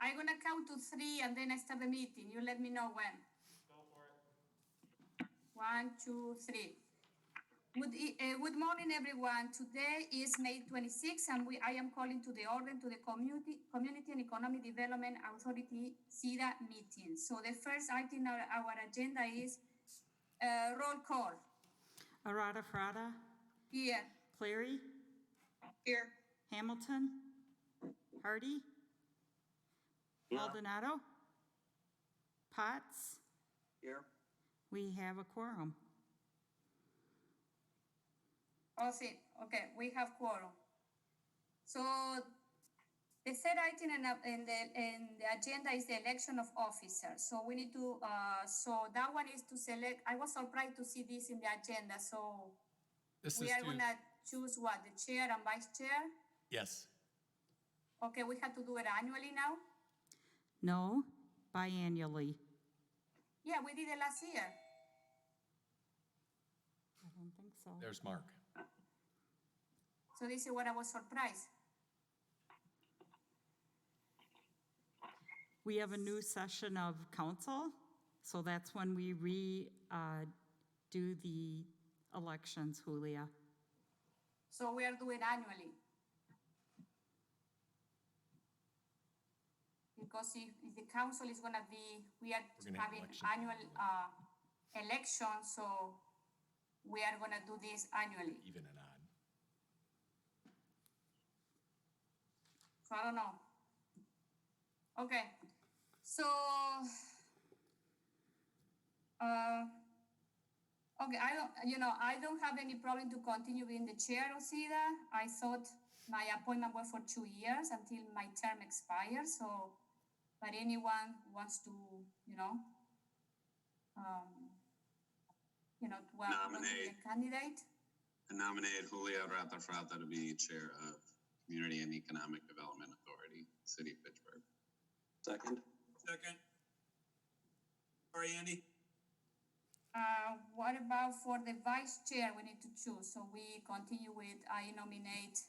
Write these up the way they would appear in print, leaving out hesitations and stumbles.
I'm gonna count to 3 and then I start the meeting. You let me know when. Go for it. 1, 2, 3. Good morning, everyone. Today is May 26th, and I am calling to the order to the Community and Economic Development Authority CEDA meeting. So the first item on our agenda is roll call. Arada Frada, Here. Clary, Here. Hamilton, Hardy, Maldonado, Potts. Here. We have a quorum. Oh, see. Okay, we have quorum. So the third item in the agenda is the election of officers. So we need to, so that one is to select. I was surprised to see this in the agenda. So we are gonna choose what, the chair and vice chair? Yes. Okay, we have to do it annually now? No, biannually. Yeah, we did it last year. I don't think so. There's Mark. So this is what I was surprised. We have a new session of council, so that's when we do the elections, Julia. So we are doing annually. Because if the council is gonna be, we are We're gonna have having election. annual elections, so we are gonna do this annually. Even and odd. So I don't know. Okay, so, okay, I don't have any problem to continue being the chair of CEDA. I thought my appointment was for 2 years until my term expires, so, but anyone wants to, to Nominate. be a candidate? I nominate Julia Rata to be chair of Community and Economic Development Authority, City of Fitchburg. Second. Sorry, Andy. What about for the vice chair? We need to choose. So we continue with, I nominate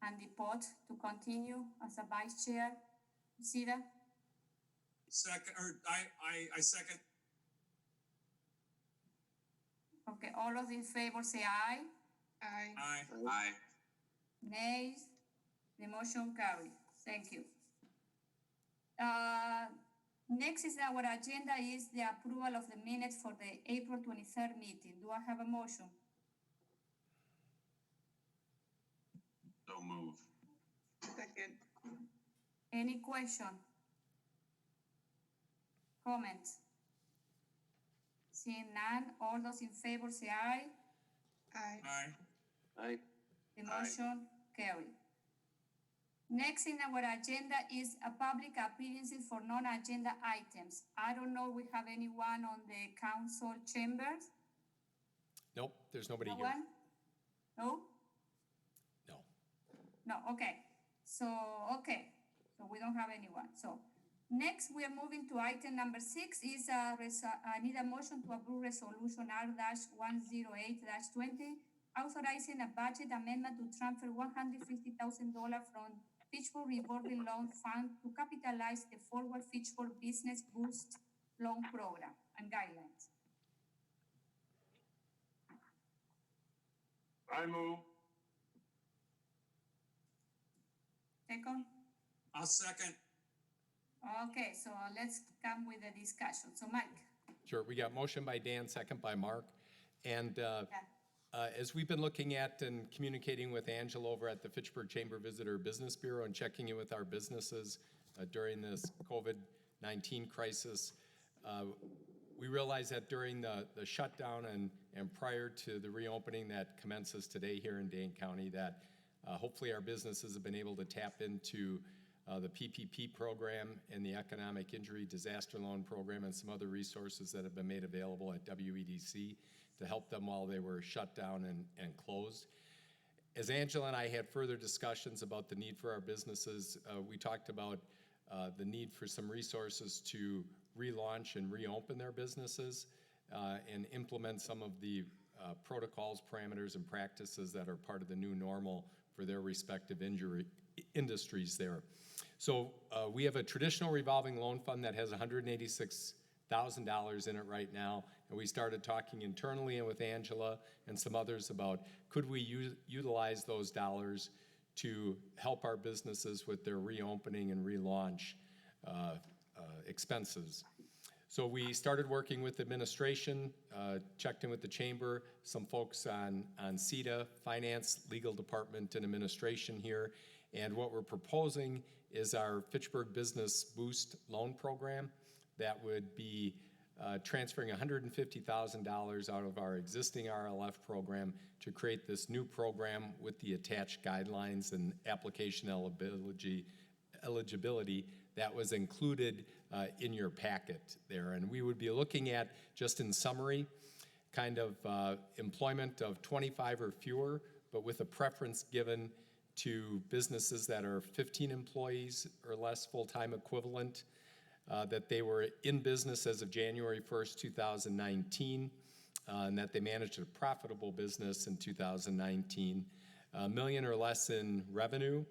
Andy Pott to continue as a vice chair. CEDA? Second, or I second. Okay, all those in favor say aye. Aye. Aye. Nays? The motion carries. Thank you. Next is our agenda is the approval of the minutes for the April 23rd meeting. Do I have a motion? So move. Second. Any question? Comments? Seeing none, all those in favor say aye. Aye. The motion carried. Next in our agenda is a public appearances for non-agenda items. I don't know if we have anyone on the council chambers. Nope, there's nobody No here. one? No? No. No, okay. So we don't have anyone. So next we are moving to item number 6 is I need a motion to approve resolution R-108-20 authorizing a budget amendment to transfer $150,000 from Fitchburg Revolving Loan Fund to capitalize the Forward Fitchburg Business Boost Loan Program and guidelines. I move. Second? I'll second. Okay, so let's come with the discussion. So Mike. Sure, we got motion by Dan, second by Mark. And as we've been looking at and communicating with Angela over at the Fitchburg Chamber Visitor Business Bureau and checking in with our businesses during this COVID-19 crisis, we realized that during the shutdown and prior to the reopening that commences today here in Dane County, that hopefully our businesses have been able to tap into the PPP program and the Economic Injury Disaster Loan Program and some other resources that have been made available at WEDC to help them while they were shut down and closed. As Angela and I had further discussions about the need for our businesses, we talked about the need for some resources to relaunch and reopen their businesses and implement some of the protocols, parameters, and practices that are part of the new normal for their respective industries there. So we have a traditional revolving loan fund that has $186,000 in it right now. And we started talking internally and with Angela and some others about could we utilize those dollars to help our businesses with their reopening and relaunch expenses. So we started working with administration, checked in with the chamber, some folks on CETA, finance, legal department, and administration here. And what we're proposing is our Fitchburg Business Boost loan program that would be transferring $150,000 out of our existing RLF program to create this new program with the attached guidelines and application eligibility that was included in your packet there. And we would be looking at, just in summary, kind of employment of 25 or fewer, but with a preference given to businesses that are 15 employees or less full-time equivalent, that they were in business as of January 1st, 2019, and that they managed a profitable business in 2019, $1 million or less in revenue,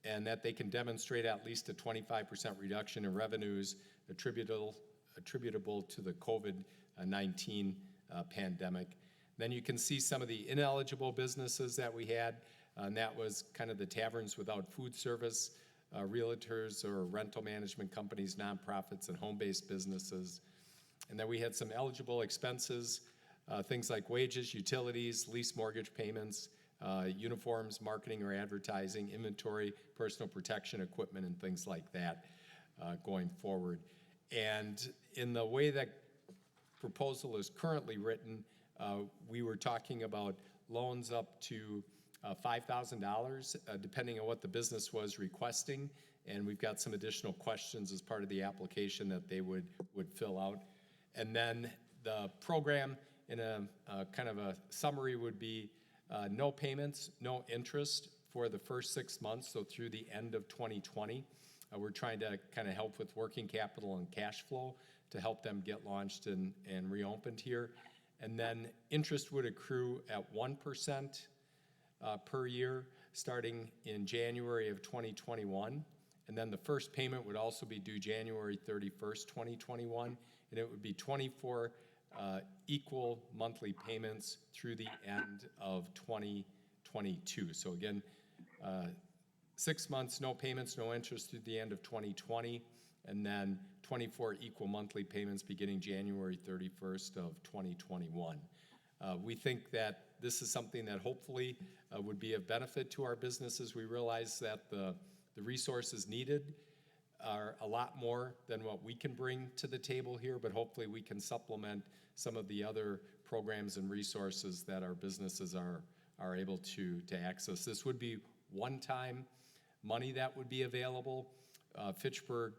and that they can demonstrate at least a 25% reduction in revenues attributable to the COVID-19 pandemic. Then you can see some of the ineligible businesses that we had, and that was kind of the taverns without food service, realtors or rental management companies, nonprofits, and home-based businesses. And then we had some eligible expenses, things like wages, utilities, lease mortgage payments, uniforms, marketing or advertising, inventory, personal protection equipment, and things like that going forward. And in the way that proposal is currently written, we were talking about loans up to $5,000, depending on what the business was requesting. And we've got some additional questions as part of the application that they would fill out. And then the program, in a kind of a summary, would be no payments, no interest for the first 6 months, so through the end of 2020. We're trying to kind of help with working capital and cash flow to help them get launched and reopened here. And then interest would accrue at 1% per year, starting in January of 2021. And then the first payment would also be due January 31st, 2021. And it would be 24 equal monthly payments through the end of 2022. So again, 6 months, no payments, no interest through the end of 2020, and then 24 equal monthly payments beginning January 31st of 2021. We think that this is something that hopefully would be of benefit to our businesses. We realize that the resources needed are a lot more than what we can bring to the table here, but hopefully we can supplement some of the other programs and resources that our businesses are able to access. This would be one-time money that would be available. Fitchburg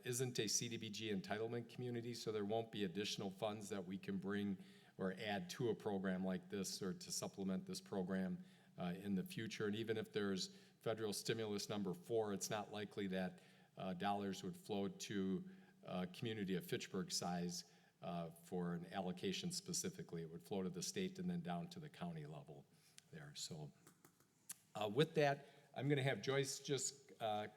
isn't a CDBG entitlement community, so there won't be additional funds that we can bring or add to a program like this or to supplement this program in the future. And even if there's federal stimulus number 4, it's not likely that dollars would flow to a community of Fitchburg size for an allocation specifically. It would flow to the state and then down to the county level there. So with that, I'm going to have Joyce just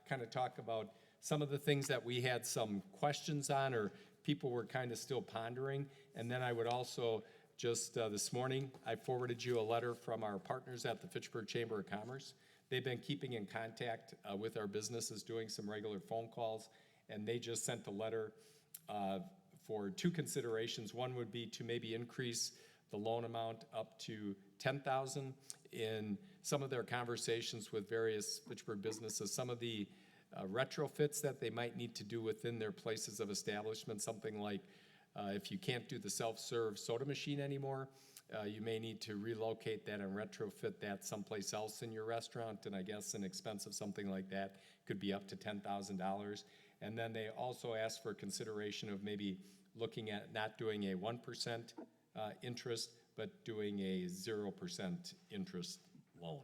kind of talk about some of the things that we had some questions on or people were kind of still pondering. And then I would also just this morning, I forwarded you a letter from our partners at the Fitchburg Chamber of Commerce. They've been keeping in contact with our businesses, doing some regular phone calls, and they just sent a letter for 2 considerations. One would be to maybe increase the loan amount up to $10,000. In some of their conversations with various Fitchburg businesses, some of the retrofits that they might need to do within their places of establishment, something like if you can't do the self-serve soda machine anymore, you may need to relocate that and retrofit that someplace else in your restaurant, and I guess an expense of something like that could be up to $10,000. And then they also asked for consideration of maybe looking at not doing a 1% interest, but doing a 0% interest loan.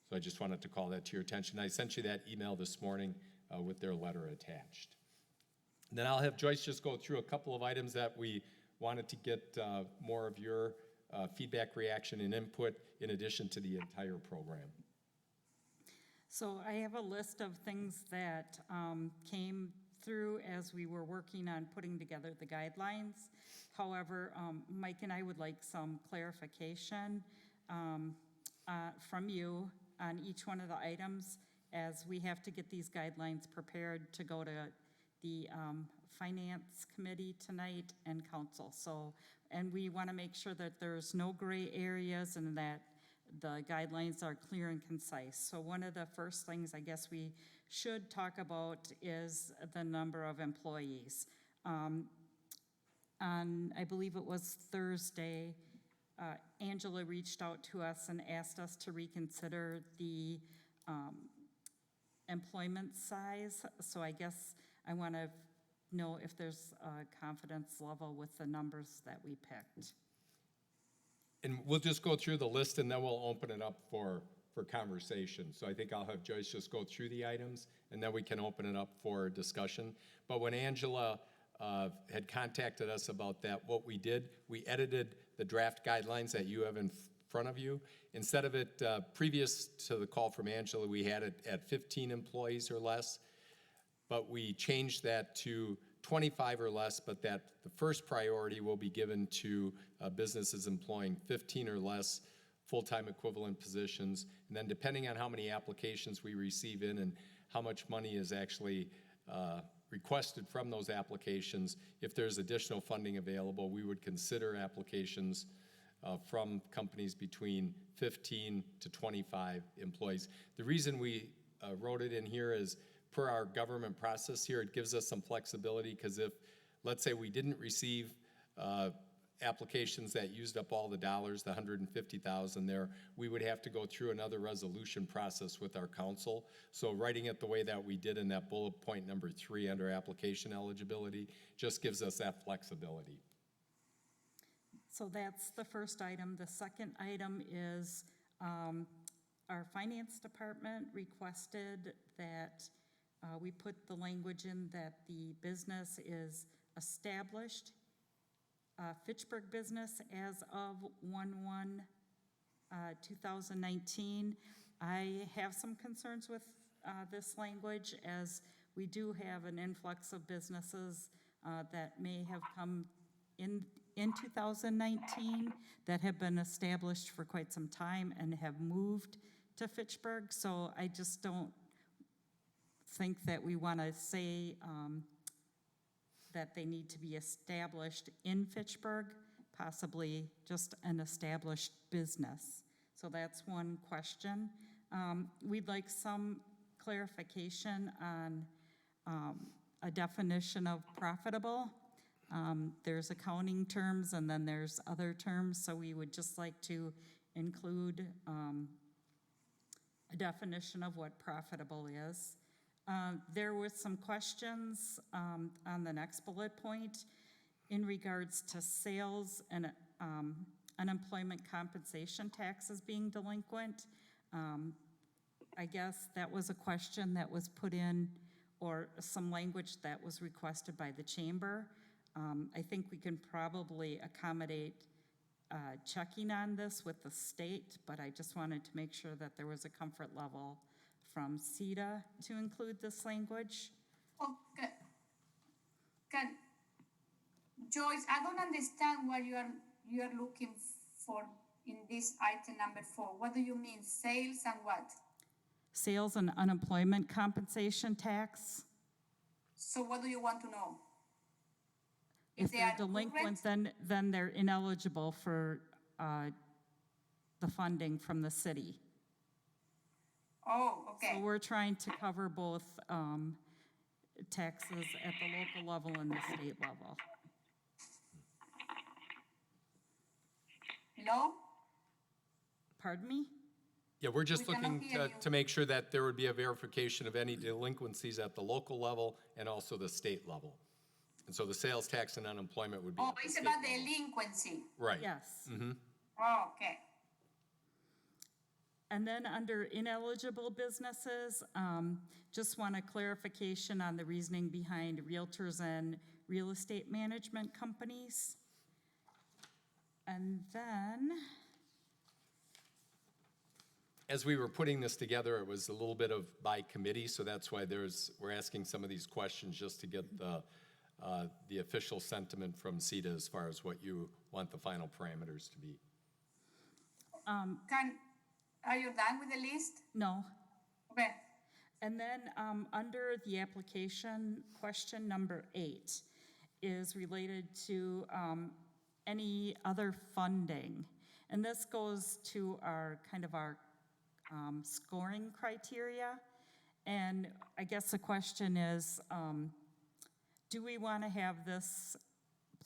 So I just wanted to call that to your attention. I sent you that email this morning with their letter attached. And then I'll have Joyce just go through a couple of items that we wanted to get more of your feedback, reaction, and input in addition to the entire program. So I have a list of things that came through as we were working on putting together the guidelines. However, Mike and I would like some clarification from you on each one of the items, as we have to get these guidelines prepared to go to the Finance Committee tonight and Council. So, and we want to make sure that there's no gray areas and that the guidelines are clear and concise. So one of the first things I guess we should talk about is the number of employees. On, I believe it was Thursday, Angela reached out to us and asked us to reconsider the employment size. So I guess I want to know if there's a confidence level with the numbers that we picked. And we'll just go through the list and then we'll open it up for conversation. So I think I'll have Joyce just go through the items and then we can open it up for discussion. But when Angela had contacted us about that, what we did, we edited the draft guidelines that you have in front of you. Instead of it, previous to the call from Angela, we had it at 15 employees or less, but we changed that to 25 or less, but that the first priority will be given to businesses employing 15 or less full-time equivalent positions. And then depending on how many applications we receive in and how much money is actually requested from those applications, if there's additional funding available, we would consider applications from companies between 15 to 25 employees. The reason we wrote it in here is per our government process here, it gives us some flexibility, because if, let's say, we didn't receive applications that used up all the dollars, the $150,000 there, we would have to go through another resolution process with our council. So writing it the way that we did in that bullet point number 3 under application eligibility just gives us that flexibility. So that's the first item. The second item is our finance department requested that we put the language in that the business is established, Fitchburg business as of 1/1/2019. I have some concerns with this language, as we do have an influx of businesses that may have come in 2019 that have been established for quite some time and have moved to Fitchburg. So I just don't think that we want to say that they need to be established in Fitchburg, possibly just an established business. So that's one question. We'd like some clarification on a definition of profitable. There's accounting terms and then there's other terms, so we would just like to include a definition of what profitable is. There was some questions on the next bullet point in regards to sales and unemployment compensation taxes being delinquent. I guess that was a question that was put in, or some language that was requested by the chamber. I think we can probably accommodate checking on this with the state, but I just wanted to make sure that there was a comfort level from CETA to include this language. Okay. Joyce, I don't understand what you are looking for in this item number 4. What do you mean, sales and what? Sales and unemployment compensation tax. So what do you want to know? If they they're are delinquent, then they're ineligible for the funding from the city. Oh, okay. So we're trying to cover both taxes at the local level and the state level. Hello? Pardon me? Yeah, we're just We cannot looking hear you. to make sure that there would be a verification of any delinquencies at the local level and also the state level. And so the sales tax and unemployment would be Oh, at the it's state about level. delinquency. Right. Yes. Oh, okay. And then under ineligible businesses, just want a clarification on the reasoning behind realtors and real estate management companies. And then as we were putting this together, it was a little bit of by committee, so that's why we're asking some of these questions just to get the official sentiment from CETA as far as what you want the final parameters to be. Are you done with the list? No. Okay. And then under the application, question number 8 is related to any other funding. And this goes to our scoring criteria. And I guess the question is, do we want to have this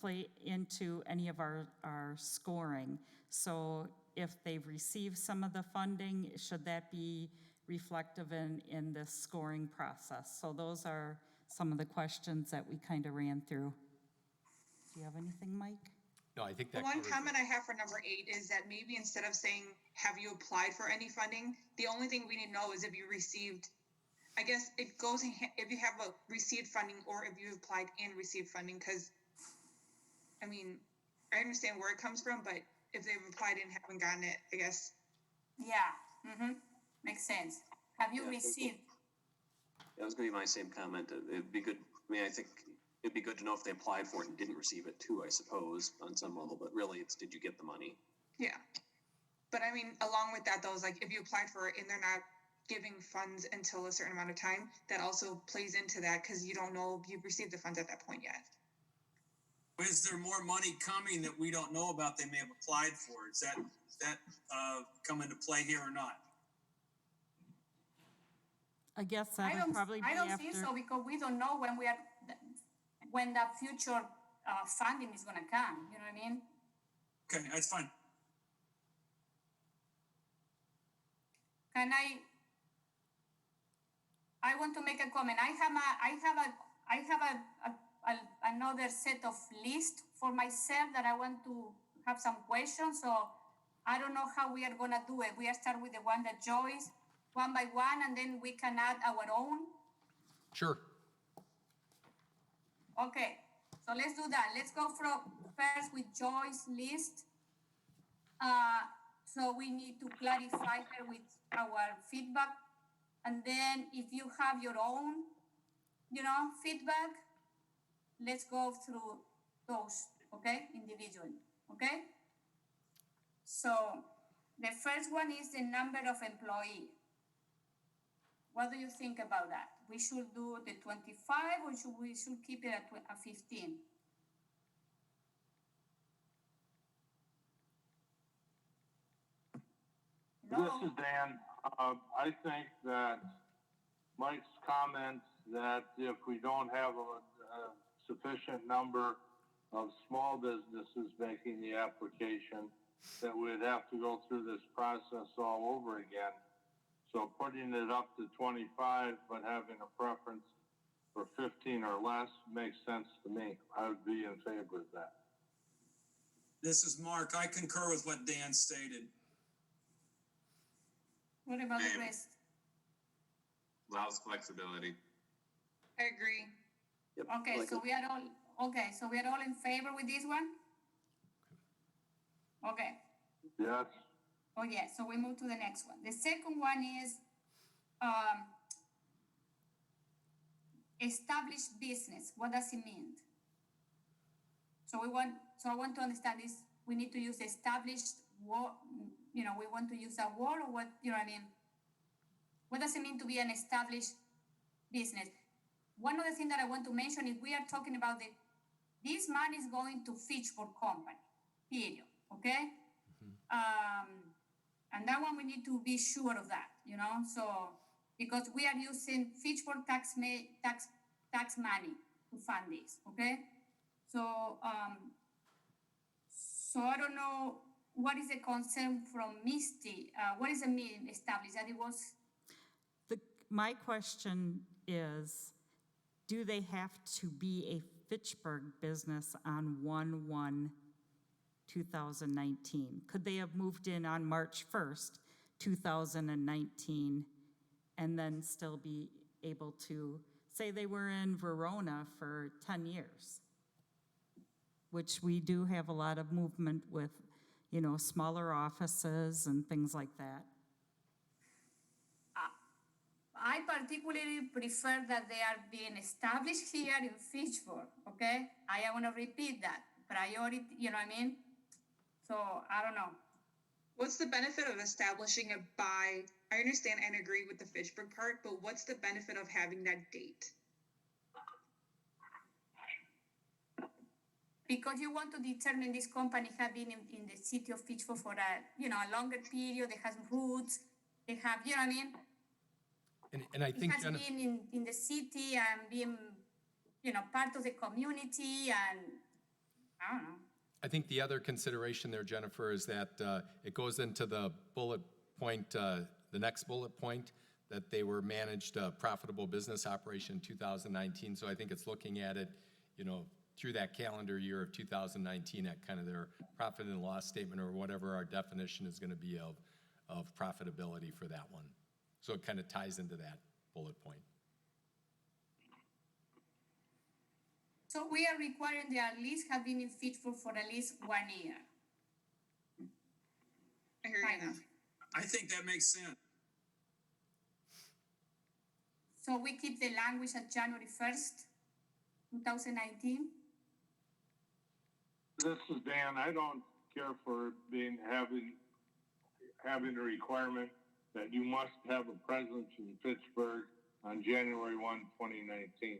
play into any of our scoring? So if they've received some of the funding, should that be reflective in this scoring process? So those are some of the questions that we kind of ran through. Do you have anything, Mike? No, I think The that one covers comment it. I have for number 8 is that maybe instead of saying, have you applied for any funding? The only thing we need to know is if you received, I guess it goes, if you have received funding or if you applied and received funding, because, I mean, I understand where it comes from, but if they've applied and haven't gotten it, I guess. Yeah, makes sense. Have you Yeah, received? That was gonna be my same comment. It'd be good, I mean, I think it'd be good to know if they applied for it and didn't receive it too, I suppose, on some level, but really it's, did you get the money? Yeah. But I mean, along with that, though, is like if you applied for it and they're not giving funds until a certain amount of time, that also plays into that because you don't know if you've received the funds at that point yet. Is there more money coming that we don't know about they may have applied for? Is that come into play here or not? I guess that would probably be I don't after. think so because we don't know when that future funding is gonna come. You know what I mean? Okay, that's fine. Can I want to make a comment. I have another set of list for myself that I want to have some questions. So I don't know how we are gonna do it. We are start with the one that Joyce, one by one, and then we can add our own. Sure. Okay, so let's do that. Let's go first with Joyce's list. So we need to clarify her with our feedback. And then if you have your own, feedback, let's go through those, okay, individually, okay? So the first one is the number of employees. What do you think about that? We should do the 25 or we should keep it at 15? This is Dan. I think that Mike's comments that if we don't have a sufficient number of small businesses making the application, that we'd have to go through this process all over again. So putting it up to 25, but having a preference for 15 or less makes sense to me. I would be in favor of that. This is Mark. I concur with what Dan stated. What about the Same. rest? Allows flexibility. I agree. Yep. Okay, like so it. we are all in favor with this one? Okay. Yes. Oh, yeah, so we move to the next one. The second one is established business. What does it mean? So I want to understand this. We need to use established word, we want to use a word or what, you know what I mean? What does it mean to be an established business? One of the things that I want to mention is we are talking about this money is going to Fitchburg company, period, okay? And that one we need to be sure of that, so because we are using Fitchburg tax money to fund this, okay? So I don't know what is the concern from Misty. What does it mean established? That it was My question is, do they have to be a Fitchburg business on 1/1/2019? Could they have moved in on March 1st, 2019, and then still be able to, say they were in Verona for 10 years? Which we do have a lot of movement with, smaller offices and things like that. I particularly prefer that they are being established here in Fitchburg, okay? I want to repeat that. Priority, you know what I mean? So, I don't know. What's the benefit of establishing it by, I understand and agree with the Fitchburg part, but what's the benefit of having that date? Because you want to determine this company have been in the city of Fitchburg for a longer period, they have roots, they have, you know what I mean? And I It think, has been in the city and being, part of the community, and I don't know. I think the other consideration there, Jennifer, is that it goes into the bullet point, the next bullet point, that they were managed a profitable business operation in 2019. So I think it's looking at it, through that calendar year of 2019 at kind of their profit and loss statement or whatever our definition is going to be of profitability for that one. So it kind of ties into that bullet point. So we are requiring they at least have been in Fitchburg for at least 1 year. I hear you now. I think that makes sense. So we keep the language at January 1st, 2019. This is Dan. I don't care for having a requirement that you must have a presence in Fitchburg on January 1, 2019.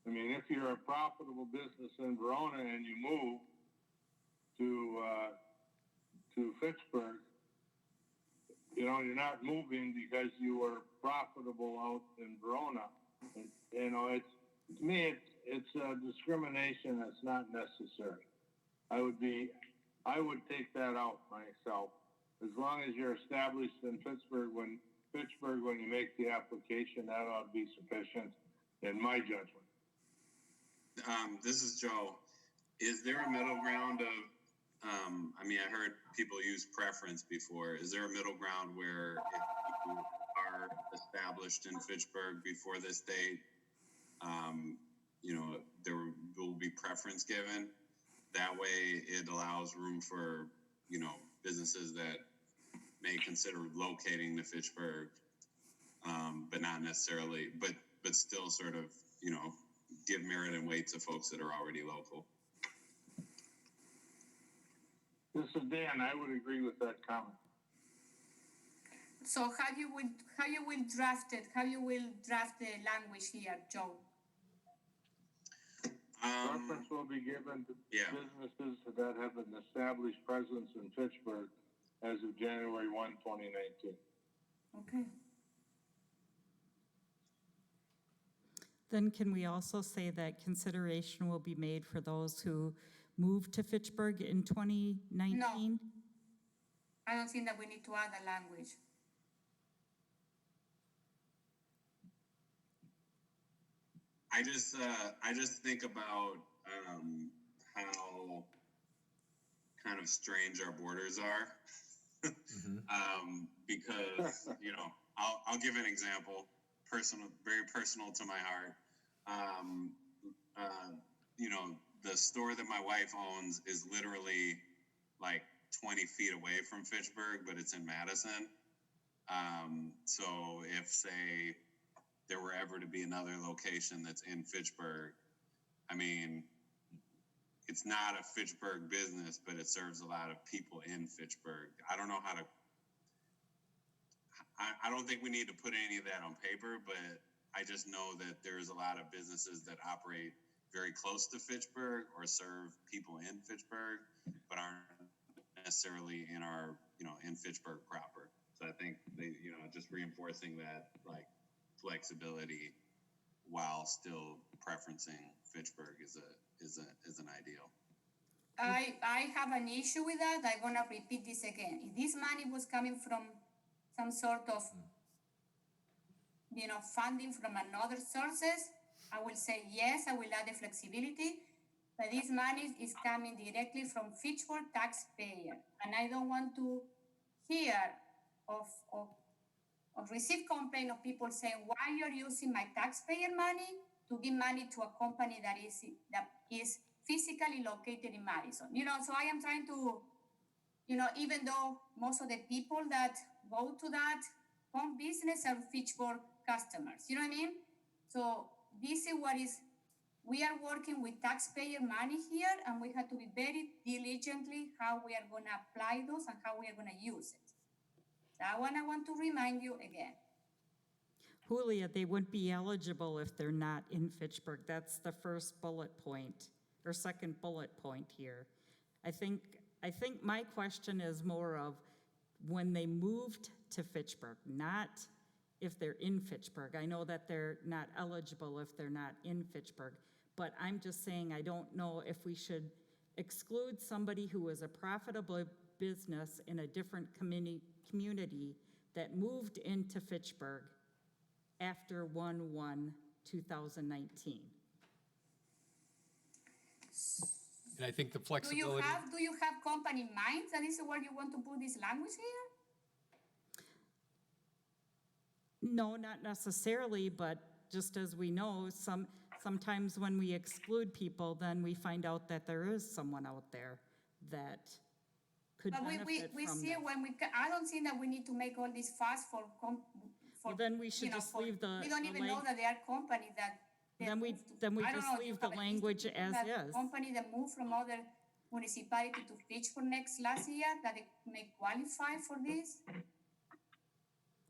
I mean, if you're a profitable business in Verona and you move to Fitchburg, you're not moving because you were profitable out in Verona. And, to me, it's a discrimination that's not necessary. I would take that out myself. As long as you're established in Fitchburg when you make the application, that ought to be sufficient in my judgment. This is Joe. Is there a middle ground of, I heard people use preference before. Is there a middle ground where if you are established in Fitchburg before this date, there will be preference given? That way it allows room for, businesses that may consider locating to Fitchburg, but not necessarily, but still sort of, give merit and weight to folks that are already local. This is Dan. I would agree with that comment. So how you will draft the language here, Joe? Preference will be given to businesses that have an established presence in Fitchburg as of January 1, 2019. Okay. Then can we also say that consideration will be made for those who moved to Fitchburg in 2019? No. I don't think that we need to add the language. I just think about how kind of strange our borders are, because I'll give an example, very personal to my heart. The store that my wife owns is literally like 20 feet away from Fitchburg, but it's in Madison. So if, say, there were ever to be another location that's in Fitchburg, it's not a Fitchburg business, but it serves a lot of people in Fitchburg. I don't know how to, I don't think we need to put any of that on paper, but I just know that there's a lot of businesses that operate very close to Fitchburg or serve people in Fitchburg, but aren't necessarily in our, in Fitchburg proper. So I think they, just reinforcing that flexibility while still preferencing Fitchburg is an ideal. I have an issue with that. I'm gonna repeat this again. If this money was coming from some sort of, funding from another sources, I will say yes, I will add the flexibility. But this money is coming directly from Fitchburg taxpayer, and I don't want to hear of receive complaint of people saying, why you're using my taxpayer money to give money to a company that is physically located in Madison. So I am trying to, even though most of the people that go to that home business or Fitchburg customers. You know what I mean? So this is what is, we are working with taxpayer money here, and we have to be very diligently how we are gonna apply those and how we are gonna use it. That one I want to remind you again. Julia, they wouldn't be eligible if they're not in Fitchburg. That's the first bullet point, or second bullet point here. I think my question is more of when they moved to Fitchburg, not if they're in Fitchburg. I know that they're not eligible if they're not in Fitchburg, but I'm just saying I don't know if we should exclude somebody who was a profitable business in a different community that moved into Fitchburg after 1/1/2019. And I think the Do flexibility. you have company in mind? That is where you want to put this language here? No, not necessarily, but just as we know, sometimes when we exclude people, then we find out that there is someone out there that could But benefit we from see that. when I don't think that we need to make all this fuss for Well, then we should just leave the. We don't the even lang- know that there are companies that. Then we I don't just know, leave you the have a language list of as that is. Company that moved from other municipality to Fitchburg last year, that they may qualify for this.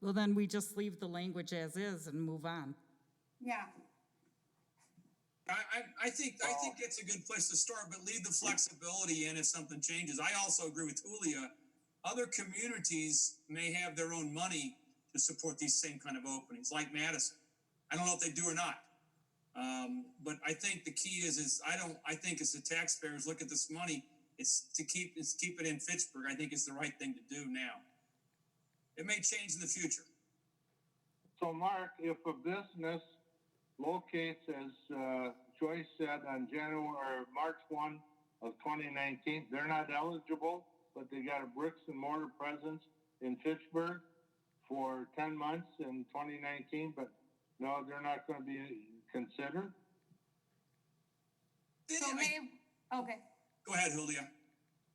Well, then we just leave the language as is and move on. Yeah. I think it's a good place to start, but leave the flexibility in if something changes. I also agree with Julia. Other communities may have their own money to support these same kind of openings, like Madison. I don't know if they do or not. But I think the key is I think as the taxpayers look at this money, it's keep it in Fitchburg. I think is the right thing to do now. It may change in the future. So Mark, if a business locates, as Joyce said, on March 1 of 2019, they're not eligible, but they got a bricks and mortar presence in Fitchburg for 10 months in 2019, but no, they're not going to be considered. So okay. Go ahead, Julia.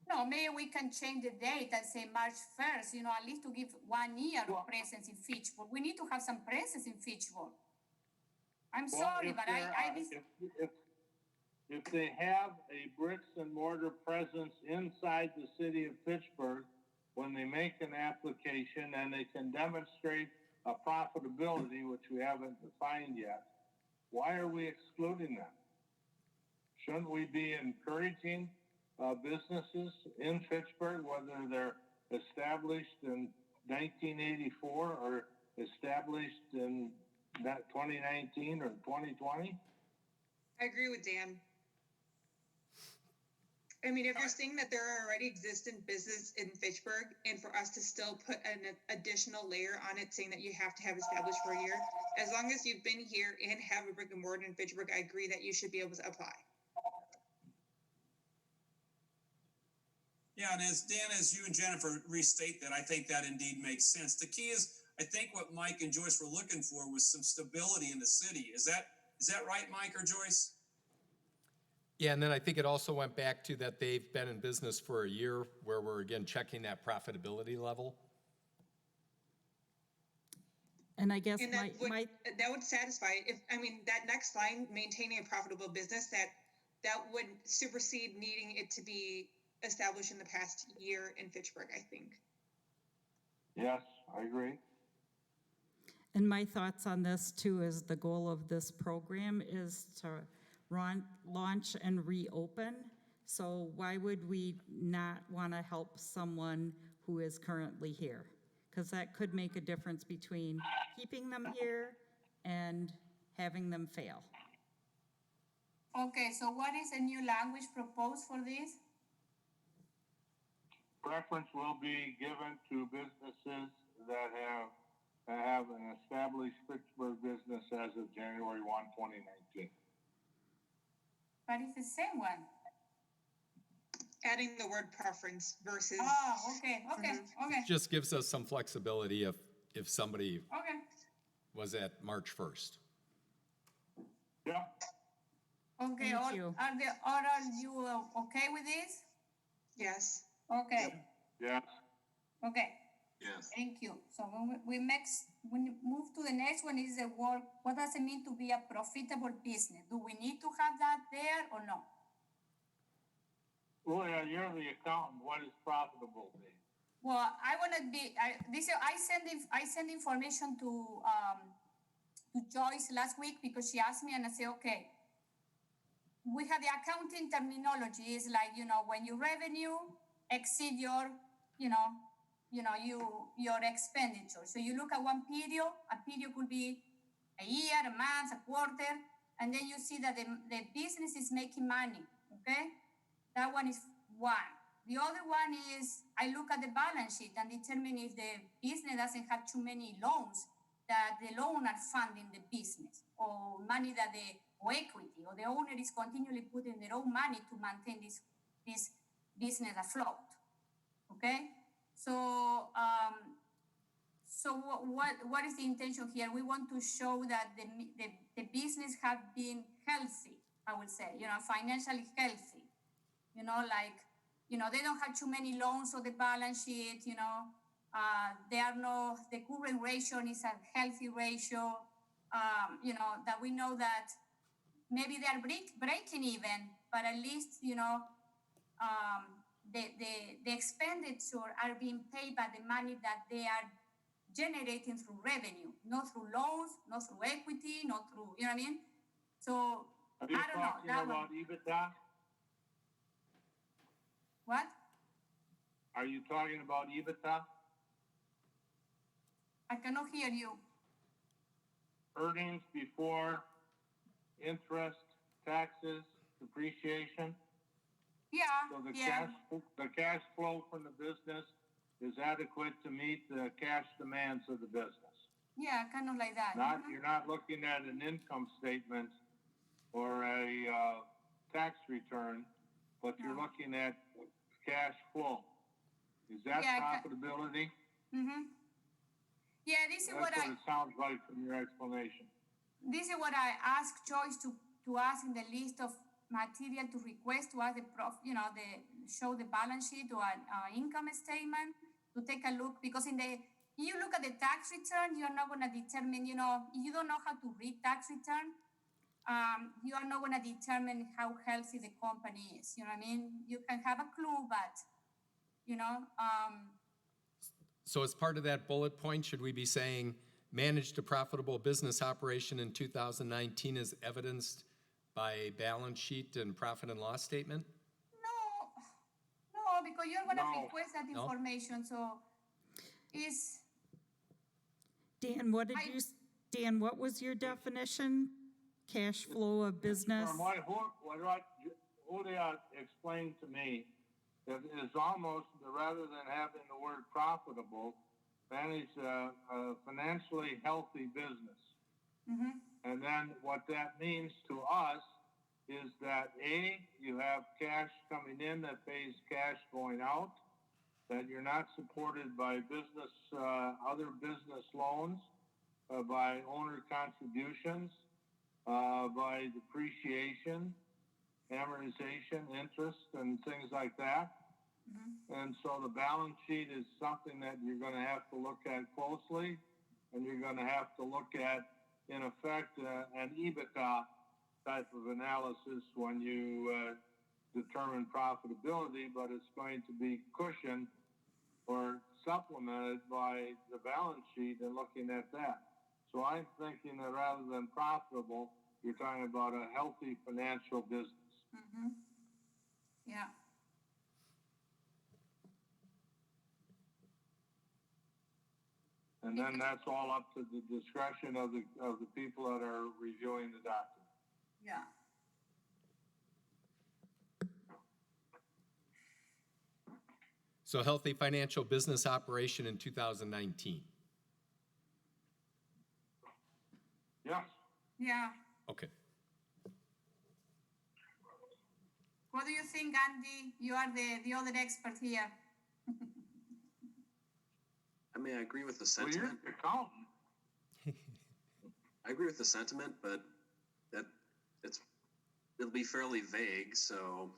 No, maybe we can change the date and say March 1st, at least to give 1 year of presence in Fitchburg. We need to have some presence in Fitchburg. I'm sorry, but if they have a bricks and mortar presence inside the city of Fitchburg, when they make an application and they can demonstrate a profitability, which we haven't defined yet, why are we excluding them? Shouldn't we be encouraging businesses in Fitchburg, whether they're established in 1984 or established in 2019 or 2020? I agree with Dan. I mean, if you're saying that there are already existent business in Fitchburg, and for us to still put an additional layer on it saying that you have to have established for a year, as long as you've been here and have a brick and mortar in Fitchburg, I agree that you should be able to apply. Yeah, and as you and Jennifer restate that, I think that indeed makes sense. The key is, I think what Mike and Joyce were looking for was some stability in the city. Is that right, Mike or Joyce? Yeah, and then I think it also went back to that they've been in business for a year, where we're again checking that profitability level. And I guess And that would satisfy it. That next line, maintaining a profitable business, that would supersede needing it to be established in the past year in Fitchburg, I think. Yes, I agree. And my thoughts on this too is the goal of this program is to launch and reopen. So why would we not want to help someone who is currently here? Because that could make a difference between keeping them here and having them fail. Okay, so what is a new language proposed for this? Preference will be given to businesses that have an established Fitchburg business as of January 1, 2019. But it's the same one. Adding the word preference versus. Oh, okay. Just gives us some flexibility if somebody Okay. was at March 1st. Yeah. Okay, Thank you. Are you okay with this? Yes. Okay. Yes. Okay. Yes. Thank you. So when we move to the next one is the word, what does it mean to be a profitable business? Do we need to have that there or no? Well, yeah, you're the accountant. What is profitable mean? Well, I want to be, I send information to Joyce last week because she asked me and I said, okay, we have the accounting terminology is like, when your revenue exceed your, your expenditure. So you look at one period, a period could be a year, a month, a quarter, and then you see that the business is making money, okay? That one is one. The other one is I look at the balance sheet and determine if the business doesn't have too many loans, that the loan are funding the business, or money that or equity, or the owner is continually putting their own money to maintain this business afloat. Okay, so what is the intention here? We want to show that the business have been healthy. I would say, financially healthy. They don't have too many loans on the balance sheet. The current ratio is a healthy ratio. That we know that maybe they are breaking even, but at least, the expenditure are being paid by the money that they are generating through revenue, not through loans, not through equity, not through, you know what I mean? So, Are you I don't know. talking That about one. EBITDA? What? Are you talking about EBITDA? I cannot hear you. Earnings before interest, taxes, depreciation? Yeah, So yeah. the cash flow from the business is adequate to meet the cash demands of the business. Yeah, kind of like that. You're not looking at an income statement or a tax return, but you're No. looking at cash flow. Is that profitability? Mm-hmm. Yeah, this is That's what it sounds like from your explanation. This is what I asked Joyce to ask in the list of material to request to ask show the balance sheet or an income statement to take a look, because you look at the tax return, you're not going to determine, if you don't know how to read tax return, you are not going to determine how healthy the company is. You know what I mean? You can have a clue, but, So as part of that bullet point, should we be saying managed a profitable business operation in 2019 as evidenced by a balance sheet and profit and loss statement? No, because you're going to No. request that No? information. So it's... Dan, what was your definition? Cash flow of business? From what Julia explained to me, that is almost, rather than having the word profitable, manage a financially healthy business. Mm-hmm. And then what that means to us is that you have cash coming in that pays cash going out, that you're not supported by other business loans, by owner contributions, by depreciation, amortization, interest, and things like that. Mm-hmm. And so the balance sheet is something that you're going to have to look at closely, and you're going to have to look at, in effect, an EBITDA type of analysis when you determine profitability, but it's going to be cushioned or supplemented by the balance sheet and looking at that. So I'm thinking that rather than profitable, you're talking about a healthy financial business. Mm-hmm. Yeah. And then that's all up to the discretion of the people that are reviewing the document. Yeah. So healthy financial business operation in 2019. Yes. Yeah. Okay. What do you think, Andy? You are the other expert here. I mean, I agree with the Well, sentiment. you're the accountant. I agree with the sentiment, but it'll be fairly vague. So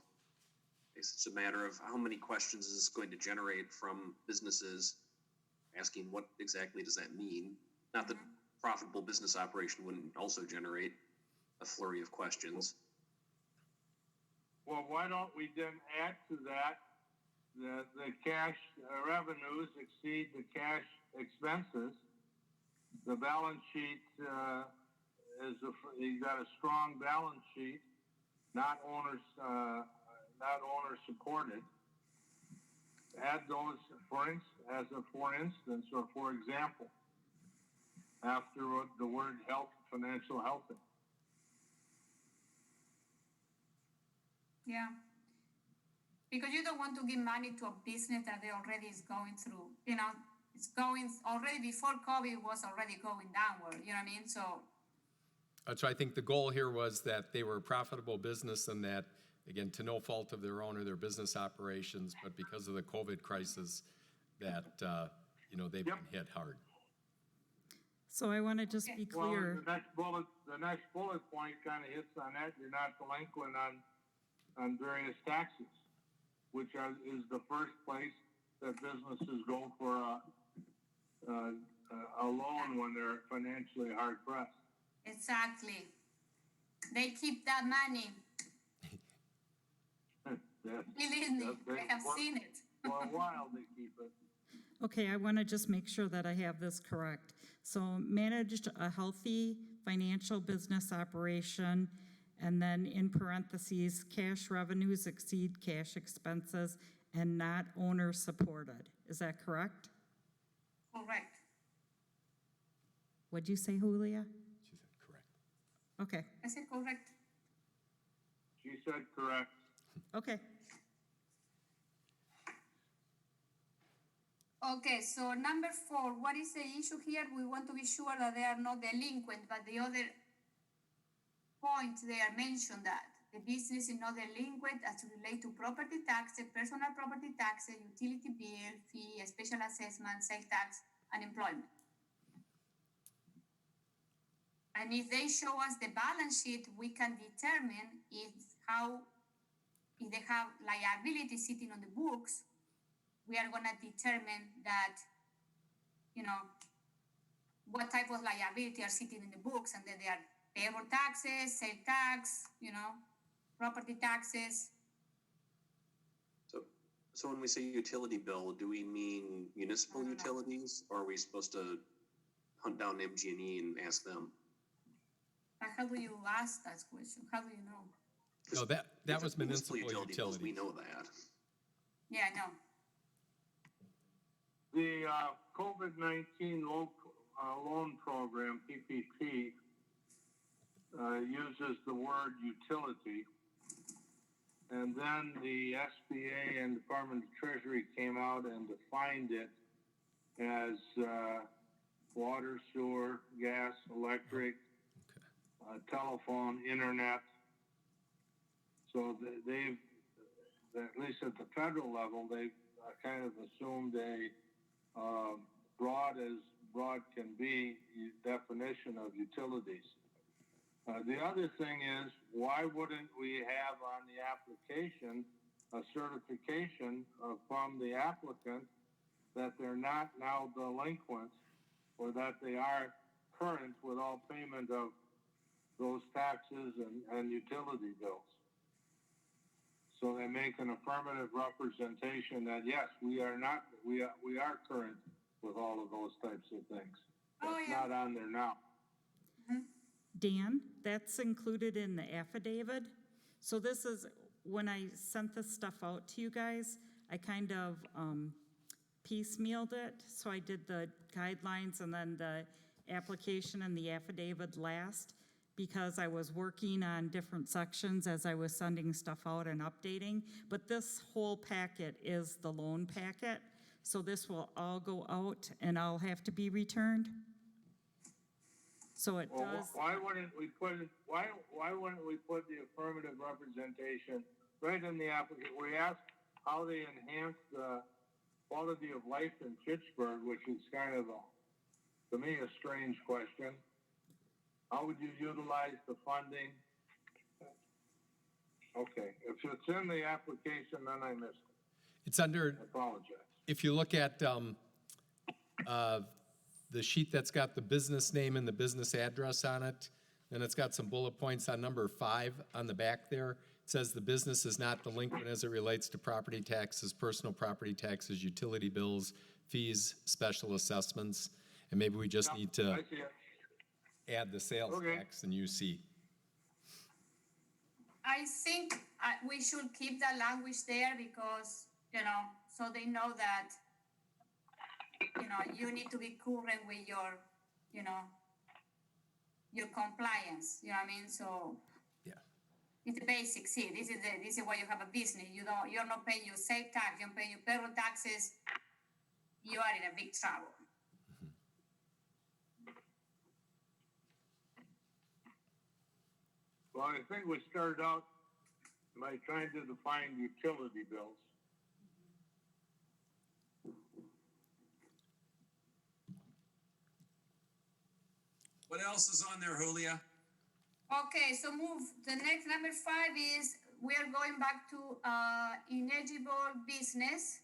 it's a matter of how many questions is going to generate from businesses asking what exactly does that mean? Not that profitable business operation wouldn't also generate a flurry of questions. Well, why don't we then add to that the cash revenues exceed the cash expenses? The balance sheet you got a strong balance sheet, not owner supported. Add those for instance or for example after the word financial health. Yeah. Because you don't want to give money to a business that they already is going through, you know, it's going already before COVID was already going downward, you know what I mean? So I think the goal here was that they were a profitable business and that, again, to no fault of their own or their business operations, but because of the COVID crisis, that, they've been hit hard. So I want to just be clear. Well, the next bullet point kind of hits on that. You're not delinquent on various taxes, which is the first place that businesses go for a loan when they're financially hard pressed. Exactly. They keep that money. Believe me, I have seen it. For a while they keep it. Okay, I want to just make sure that I have this correct. So managed a healthy financial business operation, and then in parentheses, cash revenues exceed cash expenses and not owner supported. Is that correct? Correct. What'd you say, Julia? She said correct. Okay, I said correct. She said correct. okay. Okay, so number 4, what is the issue here? We want to be sure that they are not delinquent, but the other point they are mentioned that the business is not delinquent as relate to property taxes, personal property taxes, utility bill, fee, special assessment, sales tax, and employment. And if they show us the balance sheet, we can determine if they have liability sitting on the books. We are going to determine that, what type of liability are sitting in the books, and then they are payable taxes, sales tax, property taxes. So when we say utility bill, do we mean municipal utilities, or are we supposed to hunt down MG&E and ask them? How do you ask that question? How do you know? No, that was municipal utilities. Bills, we know that. Yeah, I know. The COVID-19 loan program, PPP, uses the word utility. And then the SBA and Department of Treasury came out and defined it as water, sewer, gas, electric, telephone, internet. So they've, at least at the federal level, they've kind of assumed a broad as broad can be definition of utilities. The other thing is, why wouldn't we have on the application a certification from the applicant that they're not now delinquent, or that they are current with all payment of those taxes and utility bills? So they make an affirmative representation that yes, we are current with all of those types of things. That's not on there now. Dan, that's included in the affidavit. So this is, when I sent this stuff out to you guys, I kind of piecemealed it. So I did the guidelines and then the application and the affidavit last, because I was working on different sections as I was sending stuff out and updating. But this whole packet is the loan packet. So this will all go out and I'll have to be returned. So it does. Why wouldn't we put it? Why wouldn't we put the affirmative representation right in the application? We ask how they enhance the quality of life in Fitchburg, which is kind of to me a strange question. How would you utilize the funding? Okay, if it's in the application, then I missed it. It's under. I apologize. If you look at the sheet that's got the business name and the business address on it, and it's got some bullet points on number 5 on the back there. It says the business is not delinquent as it relates to property taxes, personal property taxes, utility bills, fees, special assessments, and maybe we just need to I see it. add the sales Okay. tax and UC. I think we should keep that language there because, so they know that, you need to be current with your, your compliance, you know what I mean? So Yeah. it's the basics. See, this is why you have a business. You're not paying your state tax, you're paying your payroll taxes, you are in a big trouble. Well, I think we started out by trying to define utility bills. What else is on there, Julia? Okay, so the next number 5 is we are going back to ineligible business.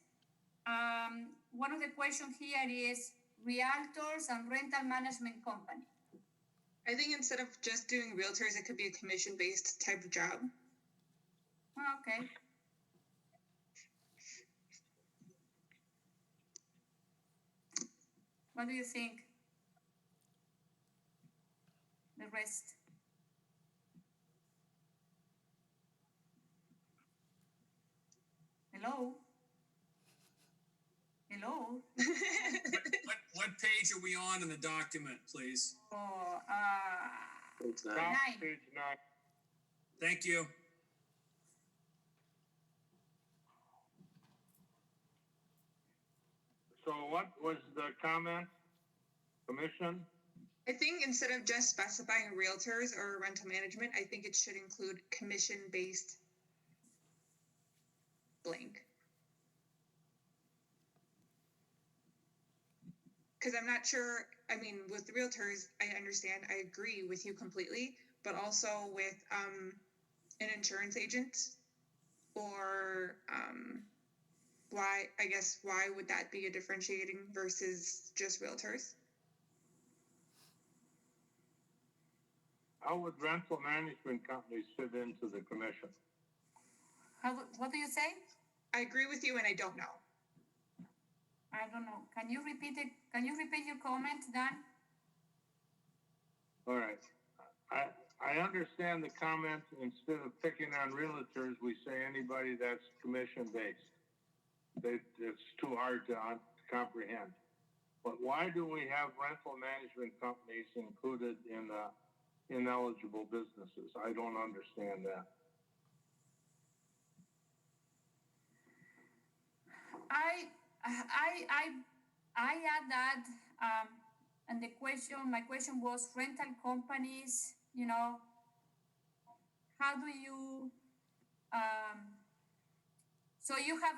One of the questions here is realtors and rental management company. I think instead of just doing realtors, it could be a commission-based type of job. Okay. What do you think? The rest. Hello? Hello? What page are we on in the document, please? Oh, It's not. Top 9. page 9. Thank you. So what was the comment? Commission? I think instead of just specifying realtors or rental management, I think it should include commission-based blank. Because I'm not sure, I mean, with the realtors, I understand, I agree with you completely, but also with an insurance agent or why would that be a differentiating versus just realtors? How would rental management companies fit into the commission? What do you say? I agree with you and I don't know. I don't know. Can you repeat it? Can you repeat your comment, Dan? All right. I understand the comment, instead of picking on realtors, we say anybody that's commission-based. It's too hard to comprehend. But why do we have rental management companies included in the ineligible businesses? I don't understand that. I add that, and my question was rental companies, how do you, so you have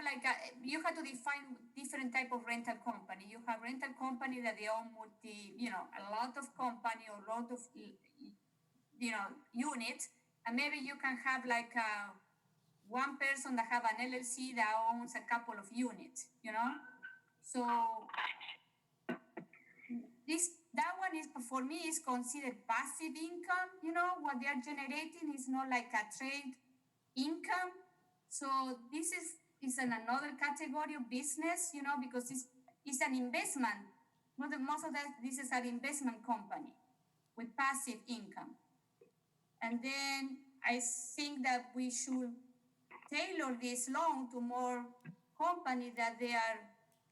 you have to define different type of rental company. You have rental company that they own a lot of company or a lot of, units, and maybe you can have one person that have an LLC that owns a couple of units, So that one is, for me, is considered passive income, what they are generating is not like a trade income. So this is another category of business, because it's an investment. Most of that, this is an investment company with passive income. And then I think that we should tailor this loan to more companies that they are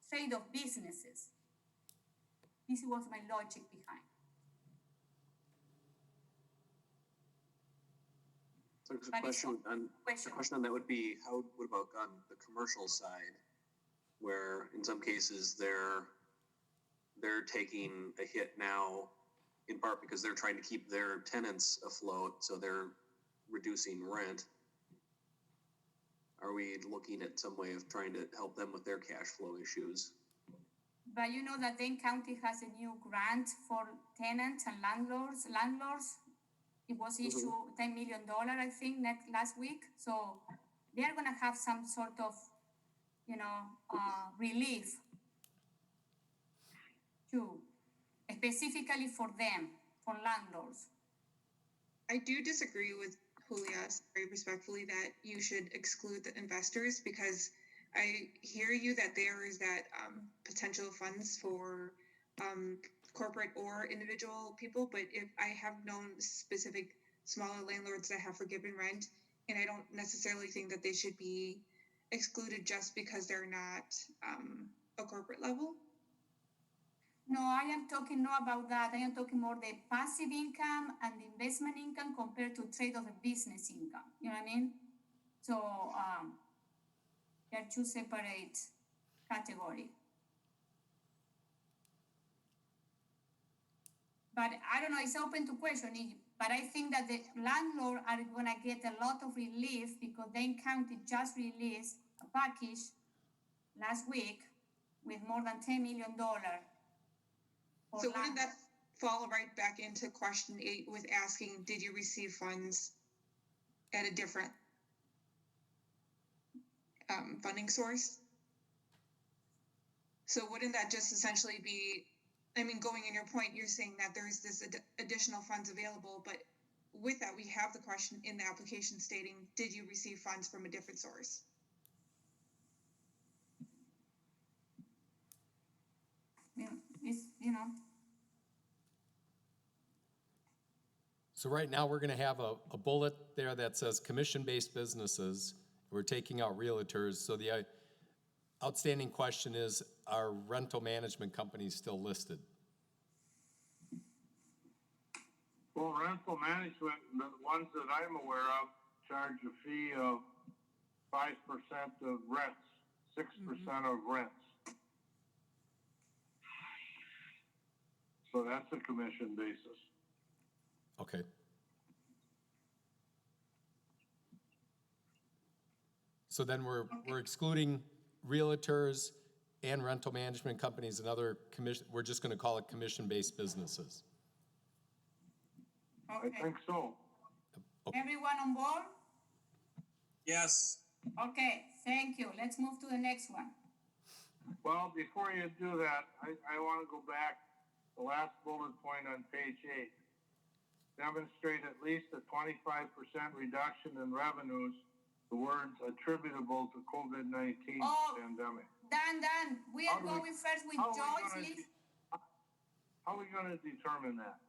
trade-off businesses. This was my logic behind. So a question on that would be, what about on the commercial side, where in some cases they're taking a hit now, in part because they're trying to keep their tenants afloat, so they're reducing rent. Are we looking at some way of trying to help them with their cash flow issues? But you know that Dane County has a new grant for tenants and landlords. It was issued $10 million, I think, last week. So they are going to have some sort of, relief. too, specifically for them, for landlords. I do disagree with Julia very respectfully that you should exclude the investors, because I hear you that there is that potential funds for corporate or individual people, but if I have known specific smaller landlords that have forgiven rent, and I don't necessarily think that they should be excluded just because they're not a corporate level. No, I am talking not about that. I am talking more the passive income and the investment income compared to trade of the business income. You know what I mean? So they're two separate categories. But I don't know, it's open to question. But I think that the landlord are gonna get a lot of relief because Dane County just released a package last week with more than $10 million. So wouldn't that fall right back into question 8 with asking, did you receive funds at a different funding source? So wouldn't that just essentially be, I mean, going in your point, you're saying that there's this additional funds available, but with that, we have the question in the application stating, did you receive funds from a different source? It's, you know. So right now, we're going to have a bullet there that says commission-based businesses. We're taking out realtors. So the outstanding question is, are rental management companies still listed? Well, rental management, the ones that I'm aware of, charge a fee of 5% of rents, 6% of rents. So that's a commission basis. Okay. So then we're excluding realtors and rental management companies and other commission, we're just going to call it commission-based businesses. Okay. I think so. Everyone on board? Yes. Okay, thank you. Let's move to the next one. Well, before you do that, I want to go back the last bullet point on page 8. Demonstrate at least a 25% reduction in revenues, the words attributable to COVID-19 pandemic. Dan, we are going first with Joyce list. How are we going to determine that?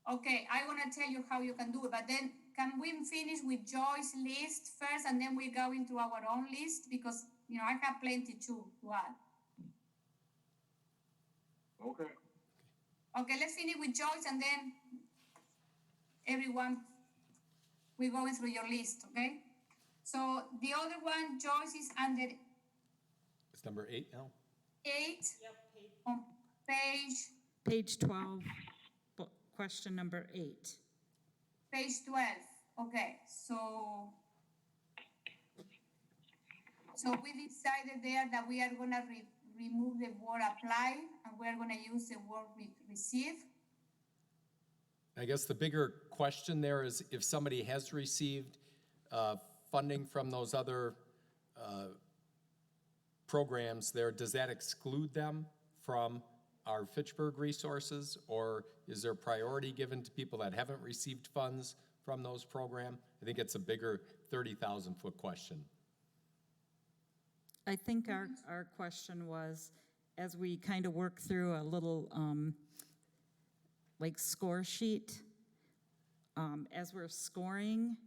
Okay, I'm going to tell you how you can do it, but then can we finish with Joyce's list first and then we go into our own list? Because, you know, I have plenty to add. Okay. Okay, let's finish with Joyce and then everyone, we're going through your list, okay? So the other one, Joyce, is under It's number 8 now? 8 on Page 12, question number 8. page 12. Okay, so we decided there that we are gonna remove the word apply and we're gonna use the word receive. I guess the bigger question there is if somebody has received funding from those other programs there, does that exclude them from our Fitchburg resources, or is there priority given to people that haven't received funds from those programs? I think it's a bigger 30,000-foot question. I think our question was, as we kind of work through a little like score sheet, as we're scoring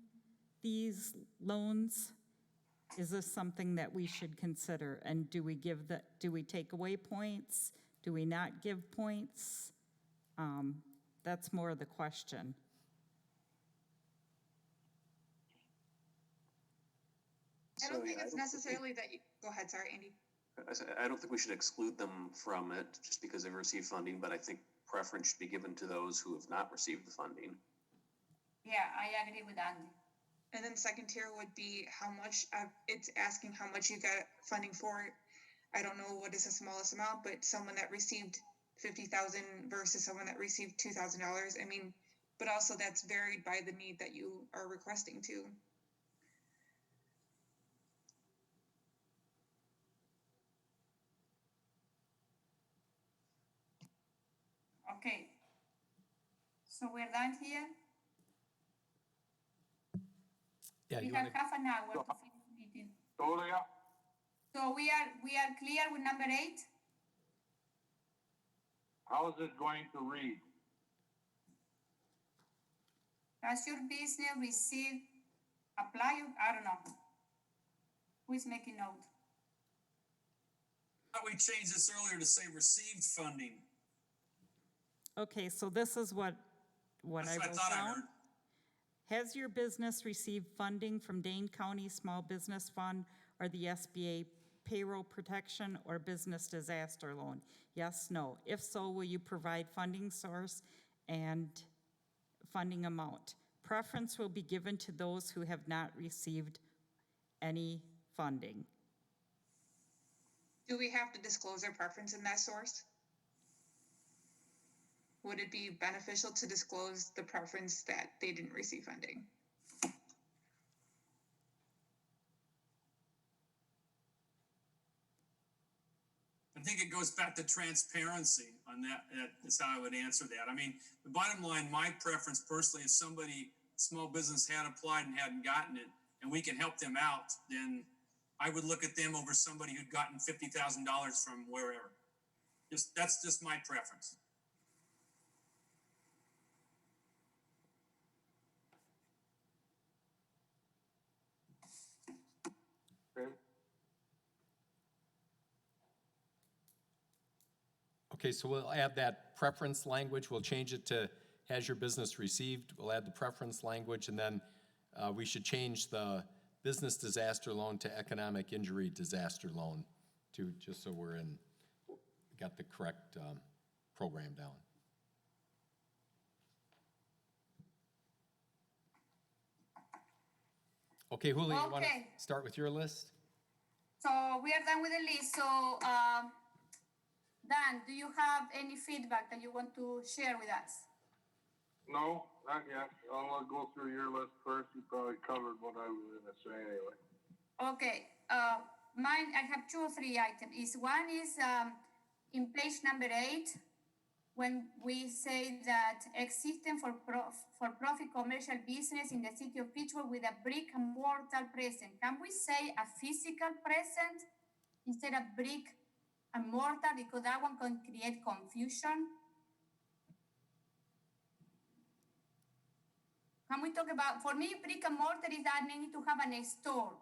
these loans, is this something that we should consider? And do we take away points? Do we not give points? That's more the question. I don't think it's necessarily that you, go ahead, sorry, Andy. I don't think we should exclude them from it just because they've received funding, but I think preference should be given to those who have not received the funding. Yeah, I agree with Andy. And then second tier would be how much, it's asking how much you got funding for. I don't know what is the smallest amount, but someone that received $50,000 versus someone that received $2,000. I mean, but also that's varied by the need that you are requesting too. Okay. So we're done here. Yeah, We you have want half an hour to finish the meeting. Julia, So we are clear with number 8? how is it going to read? Has your business received, apply, I don't know. Who is making note? Thought we changed this earlier to say received funding. Okay, so this is what That's I what I wrote thought I down. heard. Has your business received funding from Dane County Small Business Fund or the SBA Payroll Protection or Business Disaster Loan? Yes, no. If so, will you provide funding source and funding amount? Preference will be given to those who have not received any funding. Do we have to disclose our preference in that source? Would it be beneficial to disclose the preference that they didn't receive funding? I think it goes back to transparency on that. That's how I would answer that. I mean, the bottom line, my preference personally, if somebody, small business had applied and hadn't gotten it, and we can help them out, then I would look at them over somebody who'd gotten $50,000 from wherever. That's just my preference. Okay, Okay, so we'll add that preference language. We'll change it to has your business received. We'll add the preference language, and then we should change the business disaster loan to economic injury disaster loan to, just so got the correct program down. Okay, Julia, you want to Okay. start with your list? So we are done with the list. So, Dan, do you have any feedback that you want to share with us? no, not yet. I'll go through your list first. You probably covered what I was gonna say anyway. Okay. Mine, I have 2 or 3 items. One is in page number 8, when we say that existing for-profit commercial business in the city of Fitchburg with a brick and mortar present. Can we say a physical present instead of brick and mortar, because that one can create confusion? Can we talk about, for me, brick and mortar is that I need to have a store,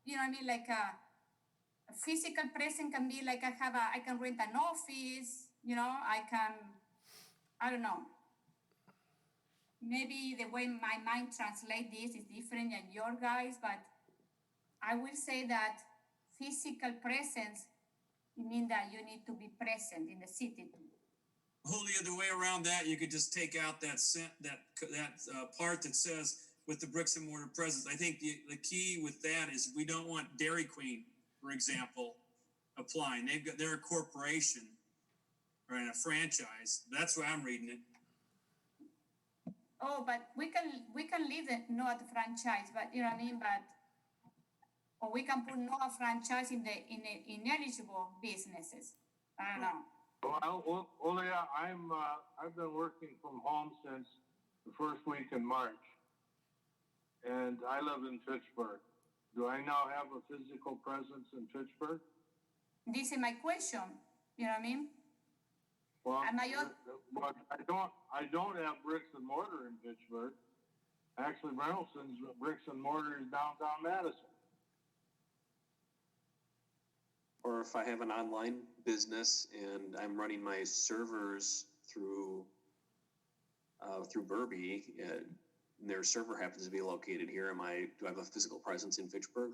you know what I mean? Like a physical present can be like I can rent an office, you know, I don't know. Maybe the way my mind translates this is different than your guys, but I will say that physical presence, it means that you need to be present in the city too. Julia, the way around that, you could just take out that part that says with the bricks and mortar presence. I think the key with that is we don't want Dairy Queen, for example, applying. They're a corporation or in a franchise. That's why I'm reading it. Oh, but we can leave it not a franchise, but you know what I mean. Or we can put no franchise in ineligible businesses. I don't know. Well, Julia, I've been working from home since the first week in March, and I live in Fitchburg. Do I now have a physical presence in Fitchburg? This is my question. You know what I mean? Well, Am I but I don't have bricks and mortar in Fitchburg. Actually, Reynoldson's bricks and mortar is downtown Madison. Or if I have an online business and I'm running my servers through Burby, and their server happens to be located here, do I have a physical presence in Fitchburg?